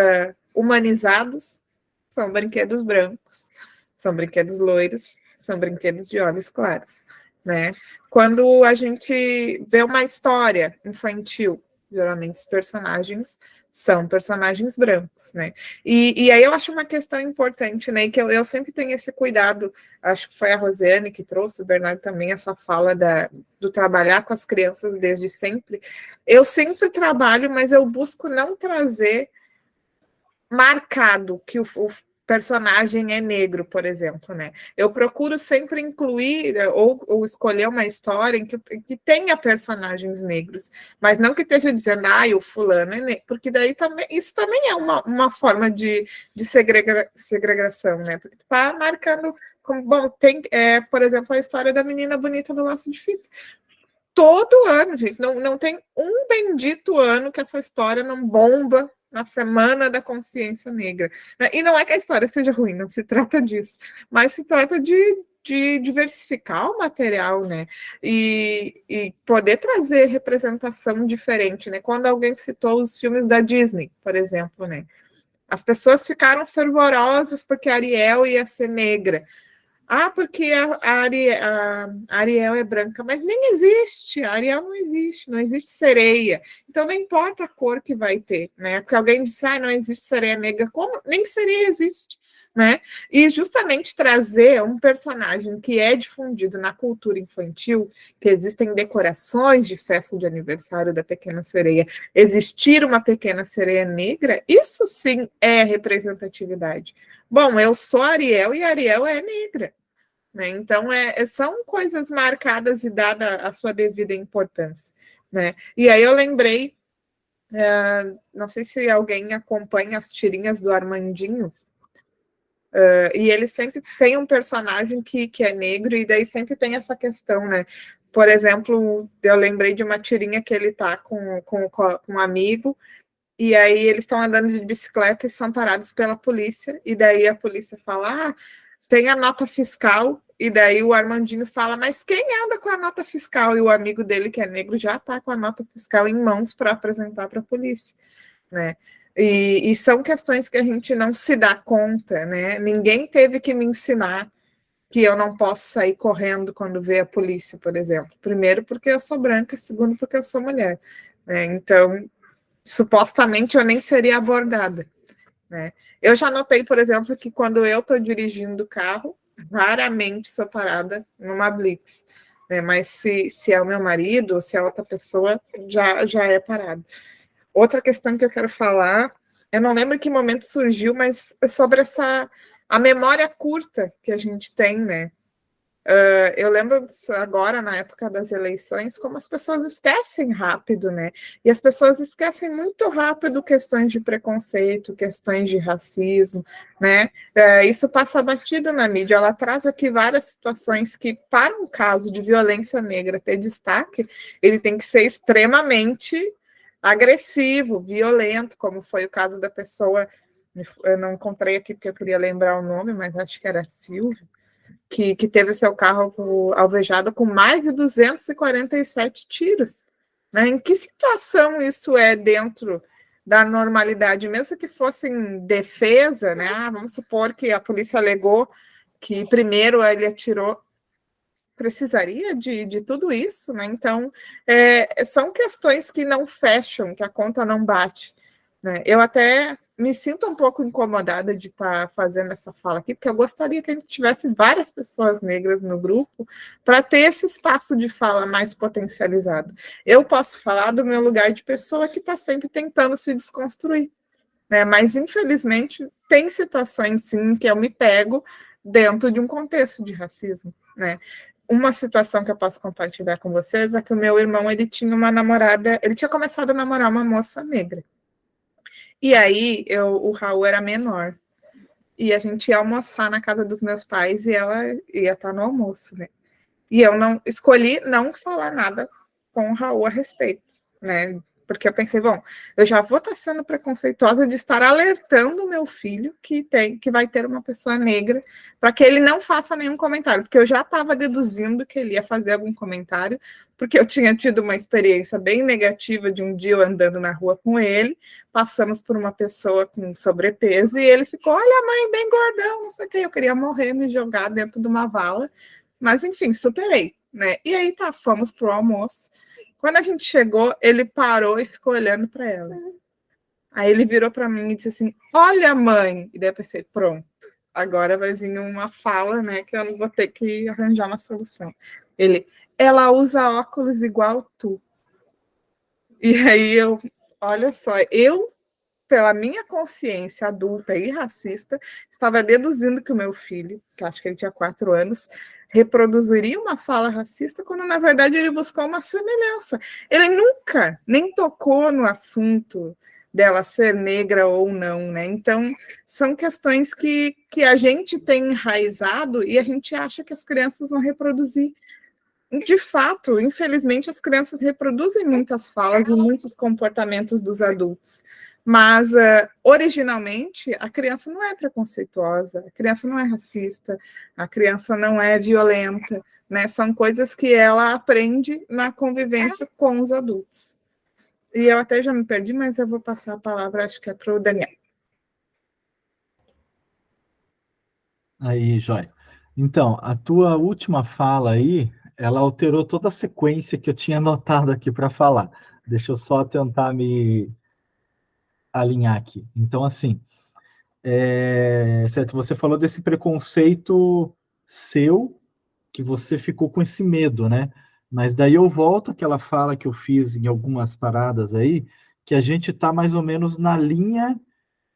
humanizados são brinquedos brancos, são brinquedos loiros, são brinquedos de olhos claros, né? Quando a gente vê uma história infantil, geralmente os personagens são personagens brancos, né? E aí eu acho uma questão importante, né? Que eu sempre tenho esse cuidado, acho que foi a Rosiane que trouxe, o Bernardo também, essa fala do trabalhar com as crianças desde sempre. Eu sempre trabalho, mas eu busco não trazer marcado que o personagem é negro, por exemplo, né? Eu procuro sempre incluir ou escolher uma história em que tenha personagens negros, mas não que esteja dizendo, o fulano é negro, porque daí também, isso também é uma forma de segregação, né? Porque está marcando, tem, por exemplo, a história da menina bonita do laço de fita. Todo ano, gente, não tem um bendito ano que essa história não bomba na Semana da Consciência Negra. E não é que a história seja ruim, não se trata disso, mas se trata de diversificar o material, né? E poder trazer representação diferente, né? Quando alguém citou os filmes da Disney, por exemplo, né? As pessoas ficaram fervorosas porque a Ariel ia ser negra. Ah, porque a Ariel é branca, mas nem existe, a Ariel não existe sereia. Então não importa a cor que vai ter, né? Porque alguém disse, não existe sereia negra, como? Nem sereia existe, né? E justamente trazer um personagem que é difundido na cultura infantil, que existem decorações de festa de aniversário da Pequena Sereia, existir uma Pequena Sereia negra, isso sim é representatividade. Bom, eu sou Ariel e Ariel é negra. Né? Então, são coisas marcadas e dada a sua devida importância. Né? E aí eu lembrei, não sei se alguém acompanha as tirinhas do Armandinho, e ele sempre tem um personagem que é negro, e daí sempre tem essa questão, né? Por exemplo, eu lembrei de uma tirinha que ele tá com um amigo, e aí eles estão andando de bicicleta e são parados pela polícia, e daí a polícia fala, tem a nota fiscal, e daí o Armandinho fala, mas quem anda com a nota fiscal? E o amigo dele, que é negro, já está com a nota fiscal em mãos para apresentar para a polícia, né? E são questões que a gente não se dá conta, né? Ninguém teve que me ensinar que eu não posso sair correndo quando vê a polícia, por exemplo. Primeiro, porque eu sou branca, segundo, porque eu sou mulher, né? Então, supostamente, eu nem seria abordada. Né? Eu já notei, por exemplo, que quando eu estou dirigindo o carro, raramente sou parada numa blitz, né? Mas se é o meu marido ou se é outra pessoa, já é parado. Outra questão que eu quero falar, eu não lembro em que momento surgiu, mas é sobre a memória curta que a gente tem, né? Eu lembro agora, na época das eleições, como as pessoas esquecem rápido, né? E as pessoas esquecem muito rápido questões de preconceito, questões de racismo, né? Isso passa batido na mídia. Ela traz aqui várias situações que, para um caso de violência negra ter destaque, ele tem que ser extremamente agressivo, violento, como foi o caso da pessoa, eu não encontrei aqui porque eu queria lembrar o nome, mas acho que era Silvia, que teve seu carro alvejado com mais de 247 tiros. Né? Em que situação isso é dentro da normalidade? Mesmo que fosse em defesa, né? Vamos supor que a polícia alegou que primeiro ele atirou, precisaria de tudo isso, né? Então, são questões que não fecham, que a conta não bate. Né? Eu até me sinto um pouco incomodada de estar fazendo essa fala aqui, porque eu gostaria que a gente tivesse várias pessoas negras no grupo para ter esse espaço de fala mais potencializado. Eu posso falar do meu lugar de pessoa que está sempre tentando se desconstruir, né? Mas, infelizmente, tem situações, sim, que eu me pego dentro de um contexto de racismo, né? Uma situação que eu posso compartilhar com vocês é que o meu irmão, ele tinha uma namorada, ele tinha começado a namorar uma moça negra. E aí, o Raul era menor. E a gente ia almoçar na casa dos meus pais e ela ia estar no almoço, né? E eu escolhi não falar nada com o Raul a respeito, né? Porque eu pensei, bom, eu já vou estar sendo preconceituosa de estar alertando o meu filho que vai ter uma pessoa negra para que ele não faça nenhum comentário, porque eu já estava deduzindo que ele ia fazer algum comentário, porque eu tinha tido uma experiência bem negativa de um dia eu andando na rua com ele, passamos por uma pessoa com sobrepeso e ele ficou, olha, mãe, bem gordão, não sei o que, eu queria morrer, me jogar dentro de uma vala, mas enfim, superei, né? E aí fomos pro almoço. Quando a gente chegou, ele parou e ficou olhando para ela. Aí ele virou para mim e disse assim, olha, mãe. E daí eu pensei, pronto, agora vai vir uma fala, né, que eu não vou ter que arranjar uma solução. Ela usa óculos igual tu. E aí olha só, pela minha consciência adulta e racista, estava deduzindo que o meu filho, que acho que ele tinha 4 anos, reproduziria uma fala racista, quando, na verdade, ele buscou uma semelhança. Ele nunca nem tocou no assunto dela ser negra ou não, né? Então, são questões que a gente tem enraizado e a gente acha que as crianças vão reproduzir. De fato, infelizmente, as crianças reproduzem muitas falas e muitos comportamentos dos adultos. Mas, originalmente, a criança não é preconceituosa, a criança não é racista, a criança não é violenta, né? São coisas que ela aprende na convivência com os adultos. E eu até já me perdi, mas eu vou passar a palavra, acho que é para o Daniel. Aí, Joia. Então, a tua última fala aí, ela alterou toda a sequência que eu tinha anotado aqui para falar. Deixa eu só tentar me alinhar aqui. Então, assim, certo, você falou desse preconceito seu, que você ficou com esse medo, né? Mas daí eu volto àquela fala que eu fiz em algumas paradas aí, que a gente está mais ou menos na linha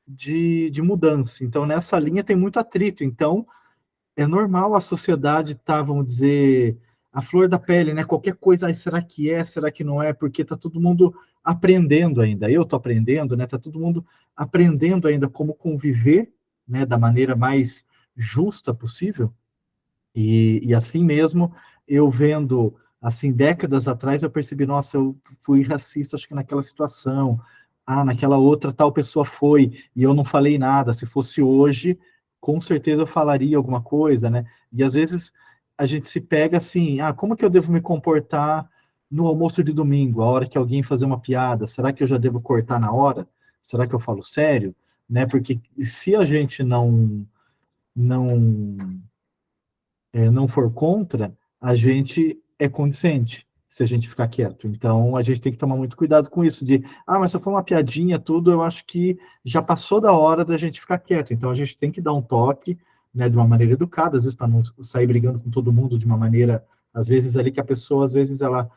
de mudança. Então, nessa linha tem muito atrito. Então, é normal a sociedade estar, vamos dizer, a flor da pele, né? Qualquer coisa, ai, será que é, será que não é? Porque está todo mundo aprendendo ainda. Eu estou aprendendo, né? Está todo mundo aprendendo ainda como conviver, né? Da maneira mais justa possível. E assim mesmo, eu vendo, assim, décadas atrás, eu percebi, nossa, eu fui racista, acho que naquela situação, naquela outra tal pessoa foi, e eu não falei nada. Se fosse hoje, com certeza eu falaria alguma coisa, né? E às vezes a gente se pega assim, como que eu devo me comportar no almoço de domingo, a hora que alguém fazer uma piada? Será que eu já devo cortar na hora? Será que eu falo sério? Né? Porque se a gente não não for contra, a gente é condizente se a gente ficar quieto. Então, a gente tem que tomar muito cuidado com isso, mas se for uma piadinha, tudo, eu acho que já passou da hora da gente ficar quieto. Então, a gente tem que dar um toque, né, de uma maneira educada, às vezes para não sair brigando com todo mundo de uma maneira, às vezes ali que a pessoa, às vezes ela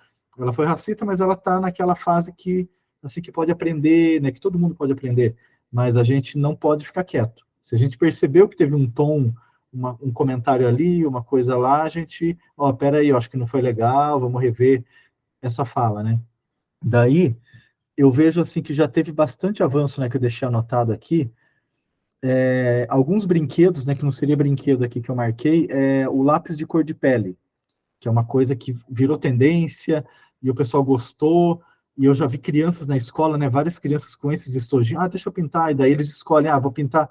foi racista, mas ela está naquela fase que, assim, que pode aprender, né, que todo mundo pode aprender, mas a gente não pode ficar quieto. Se a gente percebeu que teve um tom, um comentário ali, uma coisa lá, a gente, peraí, eu acho que não foi legal, vamos rever essa fala, né? Daí, eu vejo assim que já teve bastante avanço, né, que eu deixei anotado aqui, alguns brinquedos, né, que não seria brinquedo aqui que eu marquei, o lápis de cor de pele, que é uma coisa que virou tendência, e o pessoal gostou, e eu já vi crianças na escola, né, várias crianças com esses estojinhos, deixa eu pintar, e daí eles escolhem, vou pintar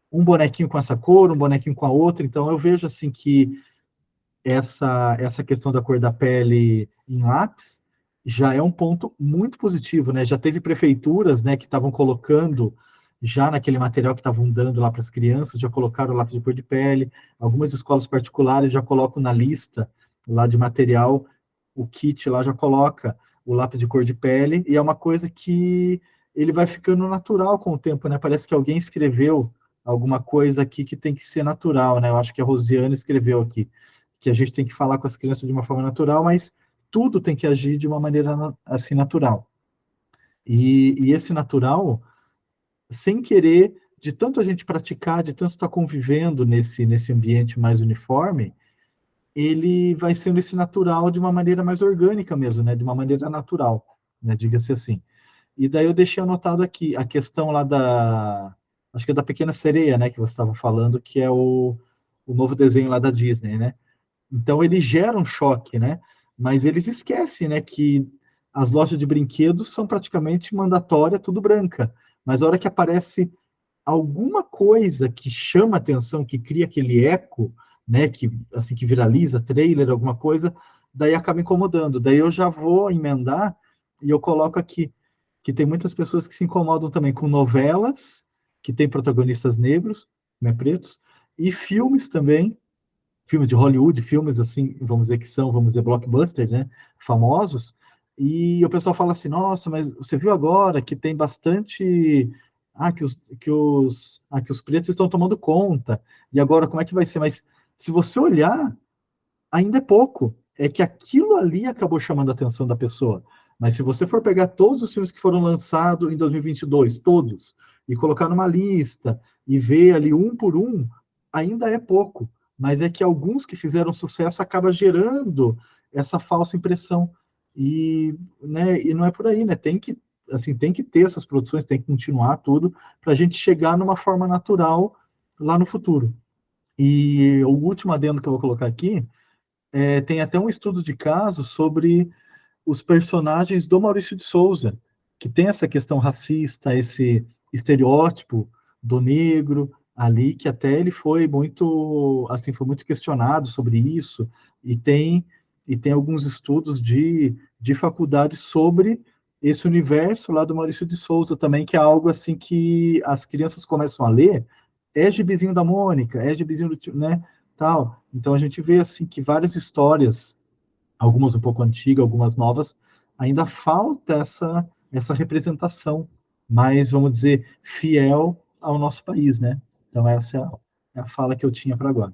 um bonequinho com essa cor, um bonequinho com a outra. Então eu vejo assim que essa questão da cor da pele em lápis já é um ponto muito positivo, né? Já teve prefeituras, né, que estavam colocando já naquele material que estavam dando lá para as crianças, já colocaram o lápis de cor de pele. Algumas escolas particulares já colocam na lista lá de material, o kit lá já coloca o lápis de cor de pele, e é uma coisa que ele vai ficando natural com o tempo, né? Parece que alguém escreveu alguma coisa aqui que tem que ser natural, né? Eu acho que a Rosiane escreveu aqui, que a gente tem que falar com as crianças de uma forma natural, mas tudo tem que agir de uma maneira assim natural. E esse natural, sem querer, de tanto a gente praticar, de tanto estar convivendo nesse ambiente mais uniforme, ele vai sendo esse natural de uma maneira mais orgânica mesmo, né? De uma maneira natural, né? Diga-se assim. E daí eu deixei anotado aqui a questão lá acho que é da Pequena Sereia, né? Que você estava falando, que é o novo desenho lá da Disney, né? Então ele gera um choque, né? Mas eles esquecem, né? Que as lojas de brinquedos são praticamente mandatória, tudo branca. Mas a hora que aparece alguma coisa que chama atenção, que cria aquele eco, né, que assim que viraliza, trailer, alguma coisa, daí acaba incomodando. Daí eu já vou emendar e eu coloco aqui que tem muitas pessoas que se incomodam também com novelas que tem protagonistas negros, né, pretos, e filmes também, filmes de Hollywood, filmes assim, vamos dizer que são, vamos dizer, blockbusters, né, famosos, e o pessoal fala assim, nossa, mas você viu agora que tem bastante, que os pretos estão tomando conta, e agora como é que vai ser? Mas se você olhar, ainda é pouco, é que aquilo ali acabou chamando a atenção da pessoa. Mas se você for pegar todos os filmes que foram lançados em 2022, todos, e colocar numa lista, e ver ali um por um, ainda é pouco. Mas é que alguns que fizeram sucesso acabam gerando essa falsa impressão. Né, e não é por aí, né? Tem que ter essas produções, tem que continuar tudo, para a gente chegar numa forma natural lá no futuro. E o último adendo que eu vou colocar aqui, tem até um estudo de caso sobre os personagens do Maurício de Souza, que tem essa questão racista, esse estereótipo do negro ali, que até ele foi muito questionado sobre isso, e tem alguns estudos de faculdade sobre esse universo lá do Maurício de Souza também, que é algo assim que as crianças começam a ler, é gibizinho da Mônica, é gibizinho do tio, né, tal. Então a gente vê assim que várias histórias, algumas um pouco antigas, algumas novas, ainda falta essa representação mais, vamos dizer, fiel ao nosso país, né? Então essa é a fala que eu tinha para agora.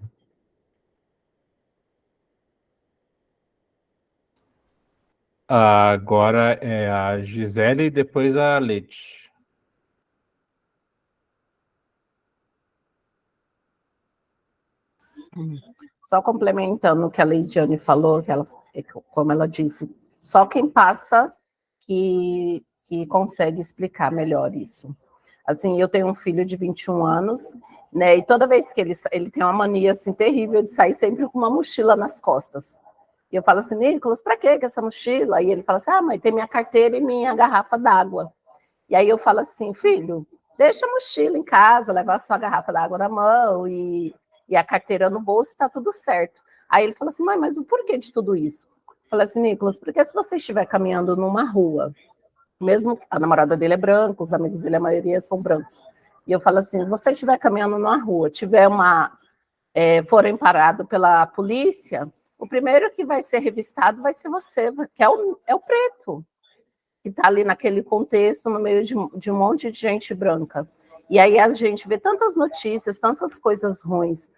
Agora é a Gisele e depois a Leti. Só complementando o que a Leidiane falou, como ela disse, só quem passa que consegue explicar melhor isso. Assim, eu tenho um filho de 21 anos, né, e toda vez que ele tem uma mania, assim, terrível de sair sempre com uma mochila nas costas. E eu falo assim, Nicolas, para que essa mochila? E ele fala assim, mãe, tem minha carteira e minha garrafa d'água. E aí eu falo assim, filho, deixa a mochila em casa, leva a sua garrafa d'água na mão e a carteira no bolso, está tudo certo. Aí ele fala assim, mãe, mas o porquê de tudo isso? Eu falo assim, Nicolas, porque se você estiver caminhando numa rua, mesmo a namorada dele é branca, os amigos dele, a maioria são brancos, e eu falo assim, se você estiver caminhando numa rua, forem parado pela polícia, o primeiro que vai ser revistado vai ser você, que é o preto, que está ali naquele contexto, no meio de um monte de gente branca. E aí a gente vê tantas notícias, tantas coisas ruins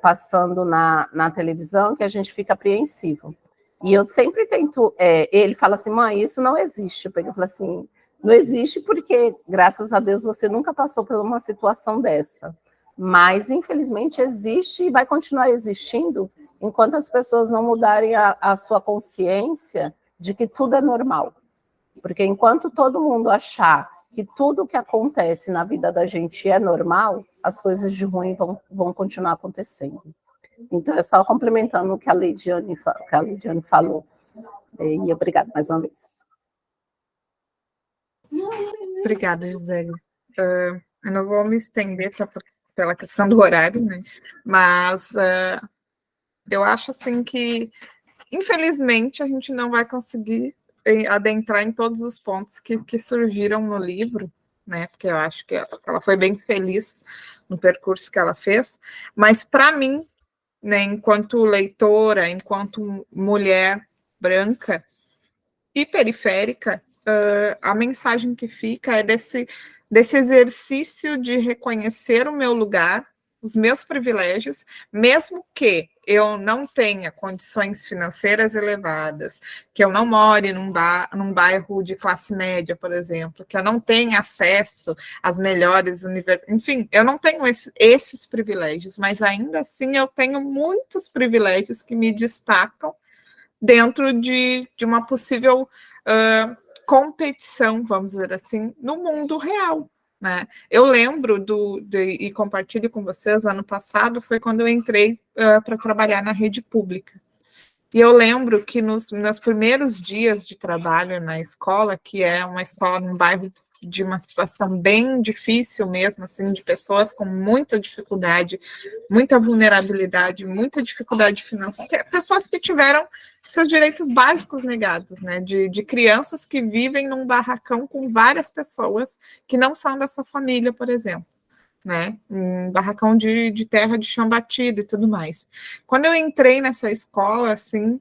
passando na televisão, que a gente fica apreensivo. E eu sempre tento... ele fala assim, mãe, isso não existe. Eu falo assim, não existe porque, graças a Deus, você nunca passou por uma situação dessa. Mas, infelizmente, existe e vai continuar existindo enquanto as pessoas não mudarem a sua consciência de que tudo é normal. Porque enquanto todo mundo achar que tudo que acontece na vida da gente é normal, as coisas de ruim vão continuar acontecendo. Então, é só complementando o que a Leidiane falou. E obrigada mais uma vez. Obrigada, Gisele. Eu não vou me estender pela questão do horário, né? Mas eu acho assim que, infelizmente, a gente não vai conseguir adentrar em todos os pontos que surgiram no livro, né? Porque eu acho que ela foi bem feliz no percurso que ela fez, mas para mim, né, enquanto leitora, enquanto mulher branca e periférica, a mensagem que fica é desse exercício de reconhecer o meu lugar, os meus privilégios, mesmo que eu não tenha condições financeiras elevadas, que eu não more num bairro de classe média, por exemplo, que eu não tenha acesso às melhores universidades, enfim, eu não tenho esses privilégios, mas ainda assim eu tenho muitos privilégios que me destacam dentro de uma possível competição, vamos dizer assim, no mundo real. Né? Eu lembro e compartilho com vocês, ano passado foi quando eu entrei para trabalhar na rede pública. E eu lembro que nos primeiros dias de trabalho na escola, que é uma escola num bairro de uma situação bem difícil mesmo, assim, de pessoas com muita dificuldade, muita vulnerabilidade, muita dificuldade financeira, pessoas que tiveram seus direitos básicos negados, né, de crianças que vivem num barracão com várias pessoas que não são da sua família, por exemplo, né, um barracão de terra de chão batido e tudo mais. Quando eu entrei nessa escola, assim,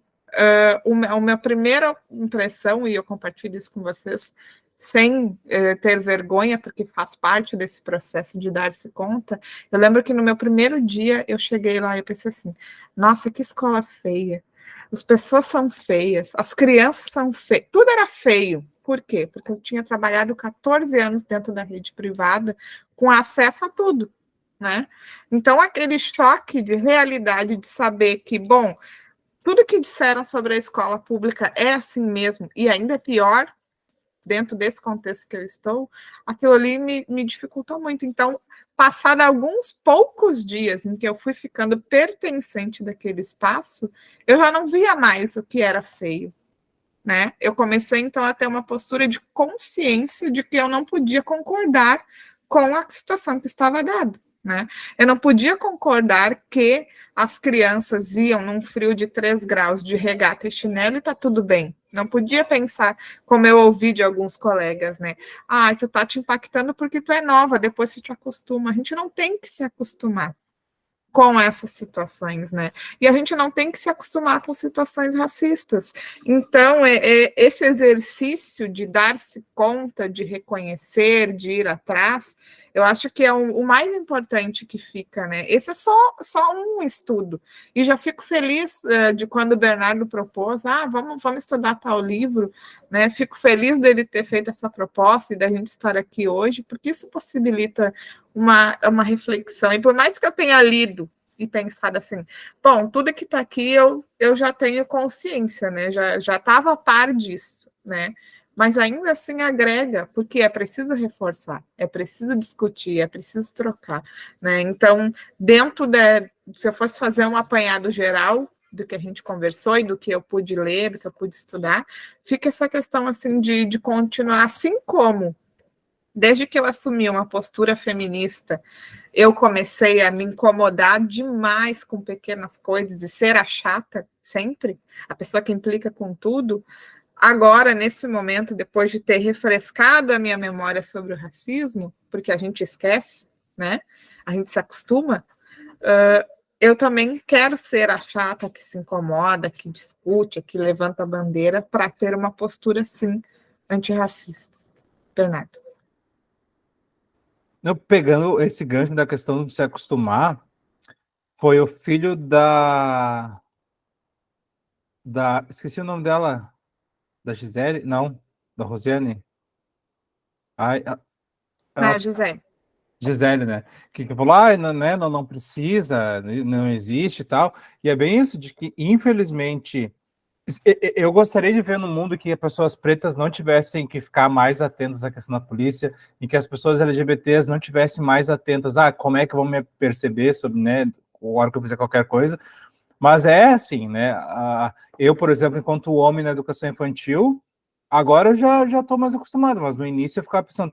a minha primeira impressão, e eu compartilho isso com vocês, sem ter vergonha, porque faz parte desse processo de dar-se conta, eu lembro que no meu primeiro dia, eu cheguei lá e eu pensei assim, nossa, que escola feia, as pessoas são feias, as crianças são feias, tudo era feio. Por quê? Porque eu tinha trabalhado 14 anos dentro da rede privada, com acesso a tudo, né? Então, aquele choque de realidade de saber que, bom, tudo que disseram sobre a escola pública é assim mesmo, e ainda é pior, dentro desse contexto que eu estou, aquilo ali me dificultou muito. Então, passado alguns poucos dias em que eu fui ficando pertencente daquele espaço, eu já não via mais o que era feio, né? Eu comecei, então, a ter uma postura de consciência de que eu não podia concordar com a situação que estava dada, né? Eu não podia concordar que as crianças iam num frio de 3 graus de regata e chinelo e tá tudo bem. Não podia pensar, como eu ouvi de alguns colegas, né? Ah, tu tá te impactando porque tu é nova, depois tu te acostuma. A gente não tem que se acostumar com essas situações, né? E a gente não tem que se acostumar com situações racistas. Então, esse exercício de dar-se conta, de reconhecer, de ir atrás, eu acho que é o mais importante que fica, né? Esse é só um estudo. E já fico feliz de quando o Bernardo propôs, vamos estudar tal livro, né? Fico feliz dele ter feito essa proposta e da gente estar aqui hoje, porque isso possibilita uma reflexão. E por mais que eu tenha lido e pensado assim, bom, tudo que está aqui eu já tenho consciência, né? Já estava a par disso, né? Mas ainda assim agrega, porque é preciso reforçar, é preciso discutir, é preciso trocar, né? Então, se eu fosse fazer um apanhado geral do que a gente conversou e do que eu pude ler, do que eu pude estudar, fica essa questão assim de continuar, assim como desde que eu assumi uma postura feminista, eu comecei a me incomodar demais com pequenas coisas e ser a chata sempre, a pessoa que implica com tudo. Agora, nesse momento, depois de ter refrescado a minha memória sobre o racismo, porque a gente esquece, né? A gente se acostuma, eu também quero ser a chata que se incomoda, que discute, que levanta a bandeira para ter uma postura, sim, antirracista. Bernardo. Pegando esse gancho da questão de se acostumar, foi o filho esqueci o nome dela, da Gisele? Não, da Rosiane. Ai, Gisele. Gisele, né? Que falou, não, né, não precisa, não existe e tal. E é bem isso, de que, infelizmente, eu gostaria de ver no mundo que as pessoas pretas não tivessem que ficar mais atentas à questão da polícia, e que as pessoas LGBTs não tivessem mais atentas como é que vão me perceber sobre, né, a hora que eu fizer qualquer coisa. Mas é assim, né? Eu, por exemplo, enquanto homem na educação infantil, agora eu já estou mais acostumado, mas no início eu ficava pensando,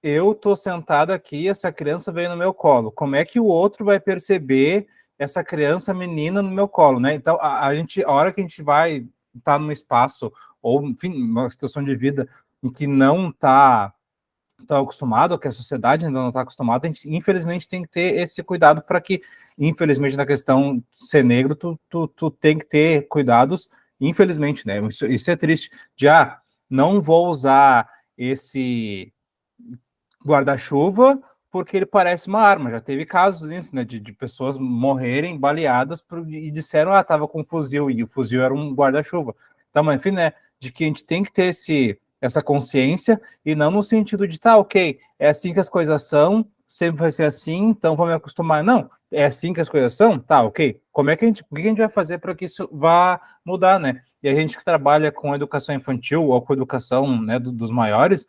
eu estou sentado aqui, essa criança veio no meu colo, como é que o outro vai perceber essa criança menina no meu colo, né? Então, a hora que a gente vai estar num espaço, ou, enfim, uma situação de vida em que não está acostumado, que a sociedade ainda não está acostumada, a gente, infelizmente, tem que ter esse cuidado para que, infelizmente, na questão de ser negro, tu tem que ter cuidados, infelizmente, né? Isso é triste, não vou usar esse guarda-chuva porque ele parece uma arma. Já teve casos disso, né, de pessoas morrerem baleadas e disseram, estava com um fuzil, e o fuzil era um guarda-chuva. Então, mas, enfim, né, de que a gente tem que ter essa consciência, e não no sentido de, ok, é assim que as coisas são, sempre vai ser assim, então vou me acostumar. Não, é assim que as coisas são? Ok. O que a gente vai fazer para que isso vá mudar, né? E a gente que trabalha com educação infantil, ou com educação, né, dos maiores,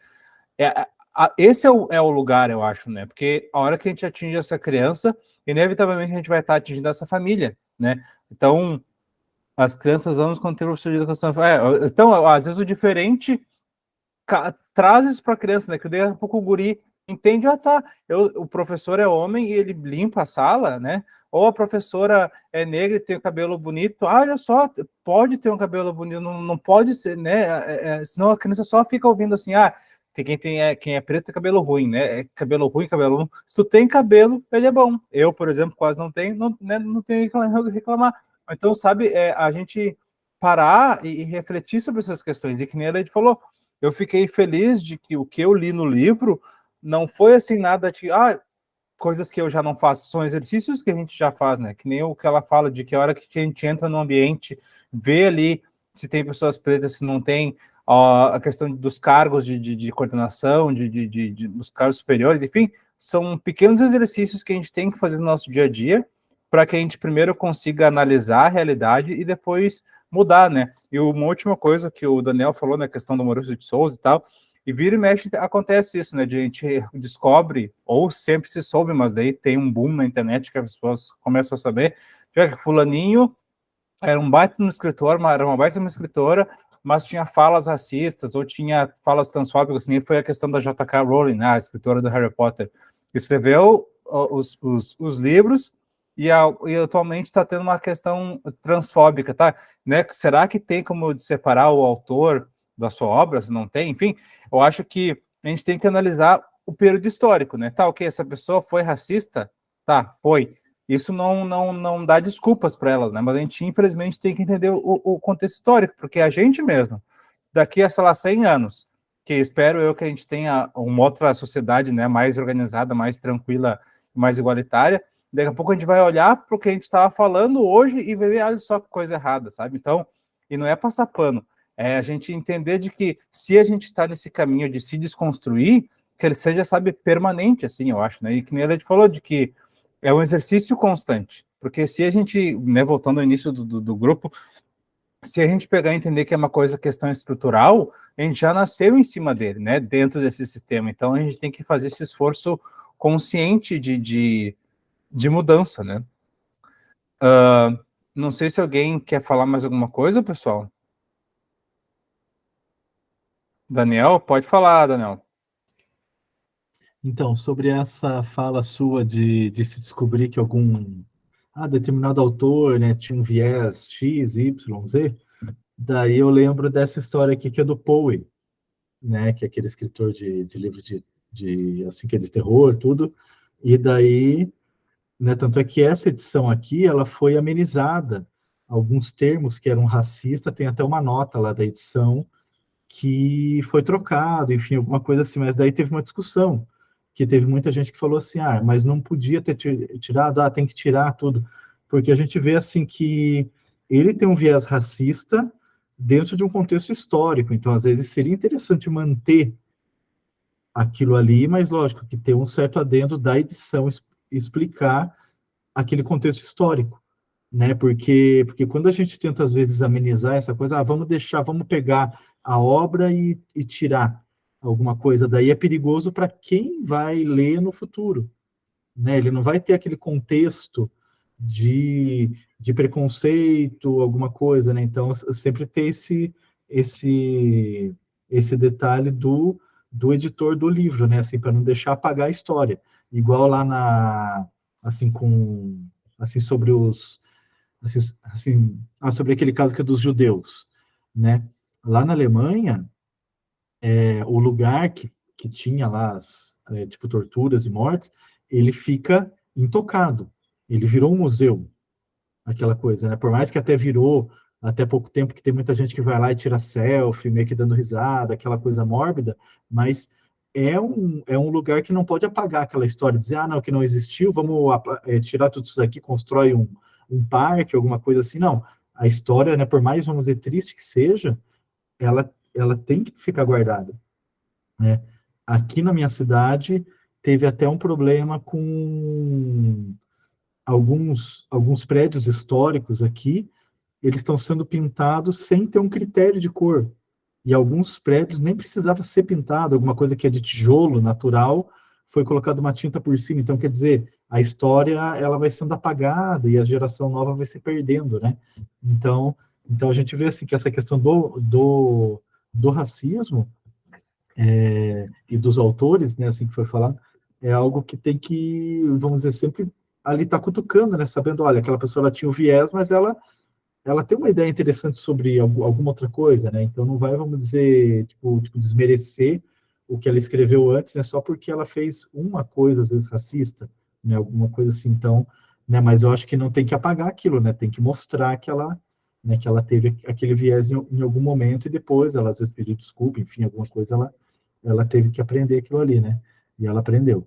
esse é o lugar, eu acho, né? Porque a hora que a gente atinge essa criança, inevitavelmente a gente vai estar atingindo essa família, né? Então, as crianças vão quando tem o professor de educação. Então, às vezes o diferente traz isso para a criança, né? Que daqui a pouco o guri entende, o professor é homem e ele limpa a sala, né? Ou a professora é negra e tem o cabelo bonito, olha só, pode ter um cabelo bonito, não pode ser, né? Senão a criança só fica ouvindo assim, quem é preto tem cabelo ruim, né? Cabelo ruim, cabelo ruim. Se tu tem cabelo, ele é bom. Eu, por exemplo, quase não tenho, não tenho que reclamar. Então, sabe, a gente parar e refletir sobre essas questões, de que nem a Leide falou. Eu fiquei feliz de que o que eu li no livro não foi assim nada de coisas que eu já não faço, são exercícios que a gente já faz, né? Que nem o que ela fala, de que a hora que a gente entra no ambiente, vê ali se tem pessoas pretas, se não tem, a questão dos cargos de coordenação, dos cargos superiores, enfim, são pequenos exercícios que a gente tem que fazer no nosso dia a dia, para que a gente primeiro consiga analisar a realidade e depois mudar, né? E uma última coisa que o Daniel falou, na questão do Maurício de Souza e tal, e vira e mexe acontece isso, né? De a gente descobre, ou sempre se soube, mas daí tem um boom na internet que as pessoas começam a saber, já que fulaninho era um baita no escritor, era uma baita uma escritora, mas tinha falas racistas, ou tinha falas transfóbicas, nem foi a questão da J.K. Rowling, né, a escritora do Harry Potter. Escreveu os livros, e atualmente está tendo uma questão transfóbica, tá? Né? Será que tem como separar o autor da sua obra? Se não tem, enfim, eu acho que a gente tem que analisar o período histórico, né? Tá, ok, essa pessoa foi racista? Tá, foi. Isso não dá desculpas para elas, né? Mas a gente, infelizmente, tem que entender o contexto histórico, porque a gente mesmo, daqui a, sei lá, 100 anos, que espero eu que a gente tenha uma outra sociedade, né, mais organizada, mais tranquila, mais igualitária, daqui a pouco a gente vai olhar para o que a gente estava falando hoje e ver, olha só que coisa errada, sabe? Então, e não é passar pano, é a gente entender de que se a gente está nesse caminho de se desconstruir, que ele seja, sabe, permanente, assim, eu acho, né? E que nem a gente falou, de que é um exercício constante, porque se a gente, né, voltando ao início do grupo, se a gente pegar e entender que é uma coisa, questão estrutural, a gente já nasceu em cima dele, né, dentro desse sistema, então a gente tem que fazer esse esforço consciente de mudança, né. Não sei se alguém quer falar mais alguma coisa, pessoal. Daniel, pode falar, Daniel. Então, sobre essa fala sua de se descobrir que algum determinado autor, né, tinha um viés X, Y, Z, daí eu lembro dessa história aqui que é do Poe, né, que é aquele escritor de livro assim, que é de terror, tudo, e daí, né, tanto é que essa edição aqui, ela foi amenizada, alguns termos que eram racistas, tem até uma nota lá da edição, que foi trocado, enfim, alguma coisa assim, mas daí teve uma discussão, que teve muita gente que falou assim, mas não podia ter tirado, tem que tirar tudo, porque a gente vê assim que ele tem um viés racista dentro de um contexto histórico, então às vezes seria interessante manter aquilo ali, mas lógico que ter um certo adendo da edição explicar aquele contexto histórico, né? Porque quando a gente tenta às vezes amenizar essa coisa, vamos pegar a obra e tirar alguma coisa, daí é perigoso para quem vai ler no futuro, né? Ele não vai ter aquele contexto de preconceito, alguma coisa, né? Então sempre ter esse detalhe do editor do livro, né? Assim, para não deixar apagar a história. Igual lá sobre os sobre aquele caso que é dos judeus, né? Lá na Alemanha, o lugar que tinha lá tipo torturas e mortes, ele fica intocado. Ele virou um museu, aquela coisa, né? Por mais que até virou até pouco tempo, que tem muita gente que vai lá e tira selfie, meio que dando risada, aquela coisa mórbida, mas é um lugar que não pode apagar aquela história, dizer, não, que não existiu, vamos tirar tudo isso daqui, constrói um parque, alguma coisa assim, não. A história, né, por mais, vamos dizer, triste que seja, ela tem que ficar guardada, né? Aqui na minha cidade, teve até um problema com alguns prédios históricos aqui, eles estão sendo pintados sem ter um critério de cor. E alguns prédios nem precisava ser pintado, alguma coisa que é de tijolo natural, foi colocada uma tinta por cima. Então, quer dizer, a história ela vai sendo apagada e a geração nova vai se perdendo, né? Então a gente vê assim que essa questão do racismo e dos autores, né, assim que foi falado, é algo que tem que, vamos dizer, sempre ali tá cutucando, né, sabendo, olha, aquela pessoa ela tinha o viés, mas ela tem uma ideia interessante sobre alguma outra coisa, né? Então não vai, vamos dizer, tipo desmerecer o que ela escreveu antes, né? Só porque ela fez uma coisa, às vezes, racista, né? Alguma coisa assim, então, né? Mas eu acho que não tem que apagar aquilo, né? Tem que mostrar que ela teve aquele viés em algum momento e depois ela, às vezes, pediu desculpa, enfim, alguma coisa ela teve que aprender aquilo ali, né? E ela aprendeu.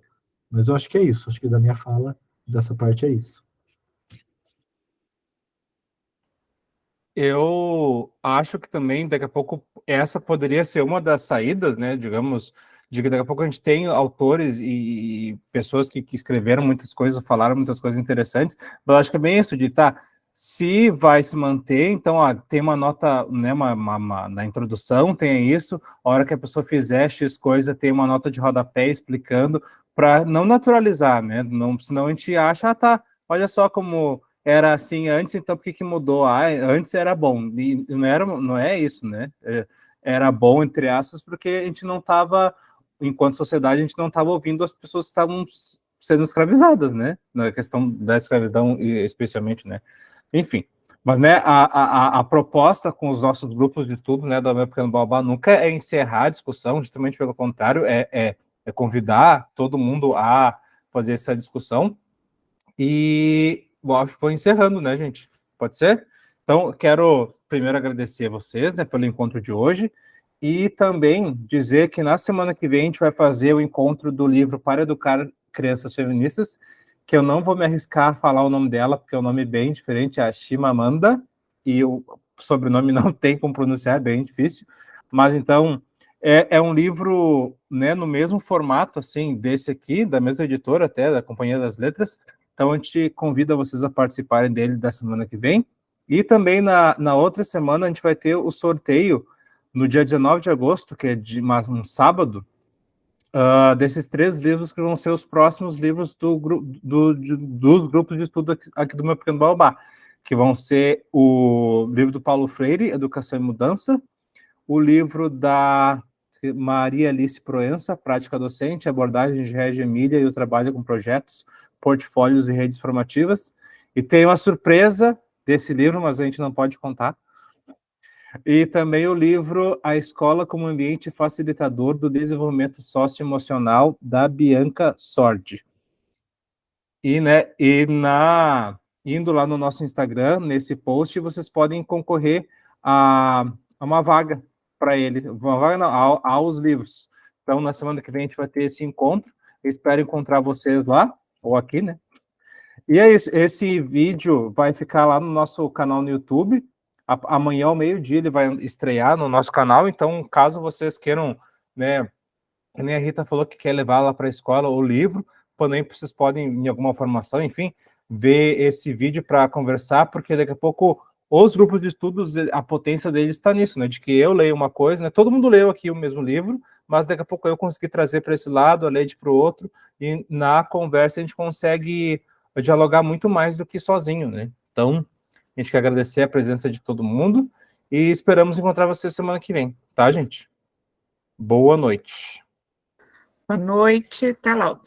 Mas eu acho que é isso, acho que da minha fala, dessa parte é isso. Eu acho que também, daqui a pouco, essa poderia ser uma das saídas, né, digamos, de que daqui a pouco a gente tem autores e pessoas que escreveram muitas coisas, falaram muitas coisas interessantes, mas eu acho que é bem isso, de se vai se manter, então, tem uma nota, né, na introdução, tem isso, a hora que a pessoa fizer X coisa, tem uma nota de rodapé explicando, para não naturalizar, né, senão a gente acha, olha só como era assim antes, então por que mudou? Antes era bom, e não é isso, né? Era bom, entre aspas, porque a gente não estava, enquanto sociedade, a gente não estava ouvindo as pessoas que estavam sendo escravizadas, né? Na questão da escravidão, especialmente, né? Enfim. Mas, né, a proposta com os nossos grupos de estudo, né, da Meu Pequeno Baobá nunca é encerrar a discussão, justamente pelo contrário, é convidar todo mundo a fazer essa discussão. E, bom, acho que foi encerrando, né, gente? Pode ser? Então, quero primeiro agradecer a vocês, né, pelo encontro de hoje, e também dizer que na semana que vem a gente vai fazer o encontro do livro Para Educar Crianças Feministas, que eu não vou me arriscar a falar o nome dela, porque é um nome bem diferente, é a Chimamanda, e o sobrenome não tem como pronunciar, é bem difícil, mas então é um livro, né, no mesmo formato, assim, desse aqui, da mesma editora até, da Companhia das Letras, então a gente convida vocês a participarem dele da semana que vem, e também na outra semana a gente vai ter o sorteio, no dia 19 de agosto, que é um sábado, desses 3 livros que vão ser os próximos livros dos grupos de estudo aqui do Meu Pequeno Baobá, que vão ser o livro do Paulo Freire, Educação e Mudança, o livro da Maria Alice Proença, Prática Docente, Abordagens de Reggio Emília e o Trabalho com Projetos, Portfólios e Redes Formativas, e tem uma surpresa desse livro, mas a gente não pode contar, e também o livro A Escola como Ambiente Facilitador do Desenvolvimento Socioemocional, da Bianca Sordi. E, né, indo lá no nosso Instagram, nesse post, vocês podem concorrer a uma vaga para ele, uma vaga não, aos livros. Então, na semana que vem a gente vai ter esse encontro, eu espero encontrar vocês lá, ou aqui, né? E é isso, esse vídeo vai ficar lá no nosso canal no YouTube. Amanhã ao meio-dia ele vai estrear no nosso canal, então caso vocês queiram, né, que nem a Rita falou que quer levar lá para a escola o livro, também vocês podem, em alguma formação, enfim, ver esse vídeo para conversar, porque daqui a pouco os grupos de estudos, a potência deles está nisso, né, de que eu leio uma coisa, né, todo mundo leu aqui o mesmo livro, mas daqui a pouco eu consegui trazer para esse lado, a Lady para o outro, e na conversa a gente consegue dialogar muito mais do que sozinho, né, então a gente quer agradecer a presença de todo mundo e esperamos encontrar vocês semana que vem, tá, gente? Boa noite. Boa noite, até logo.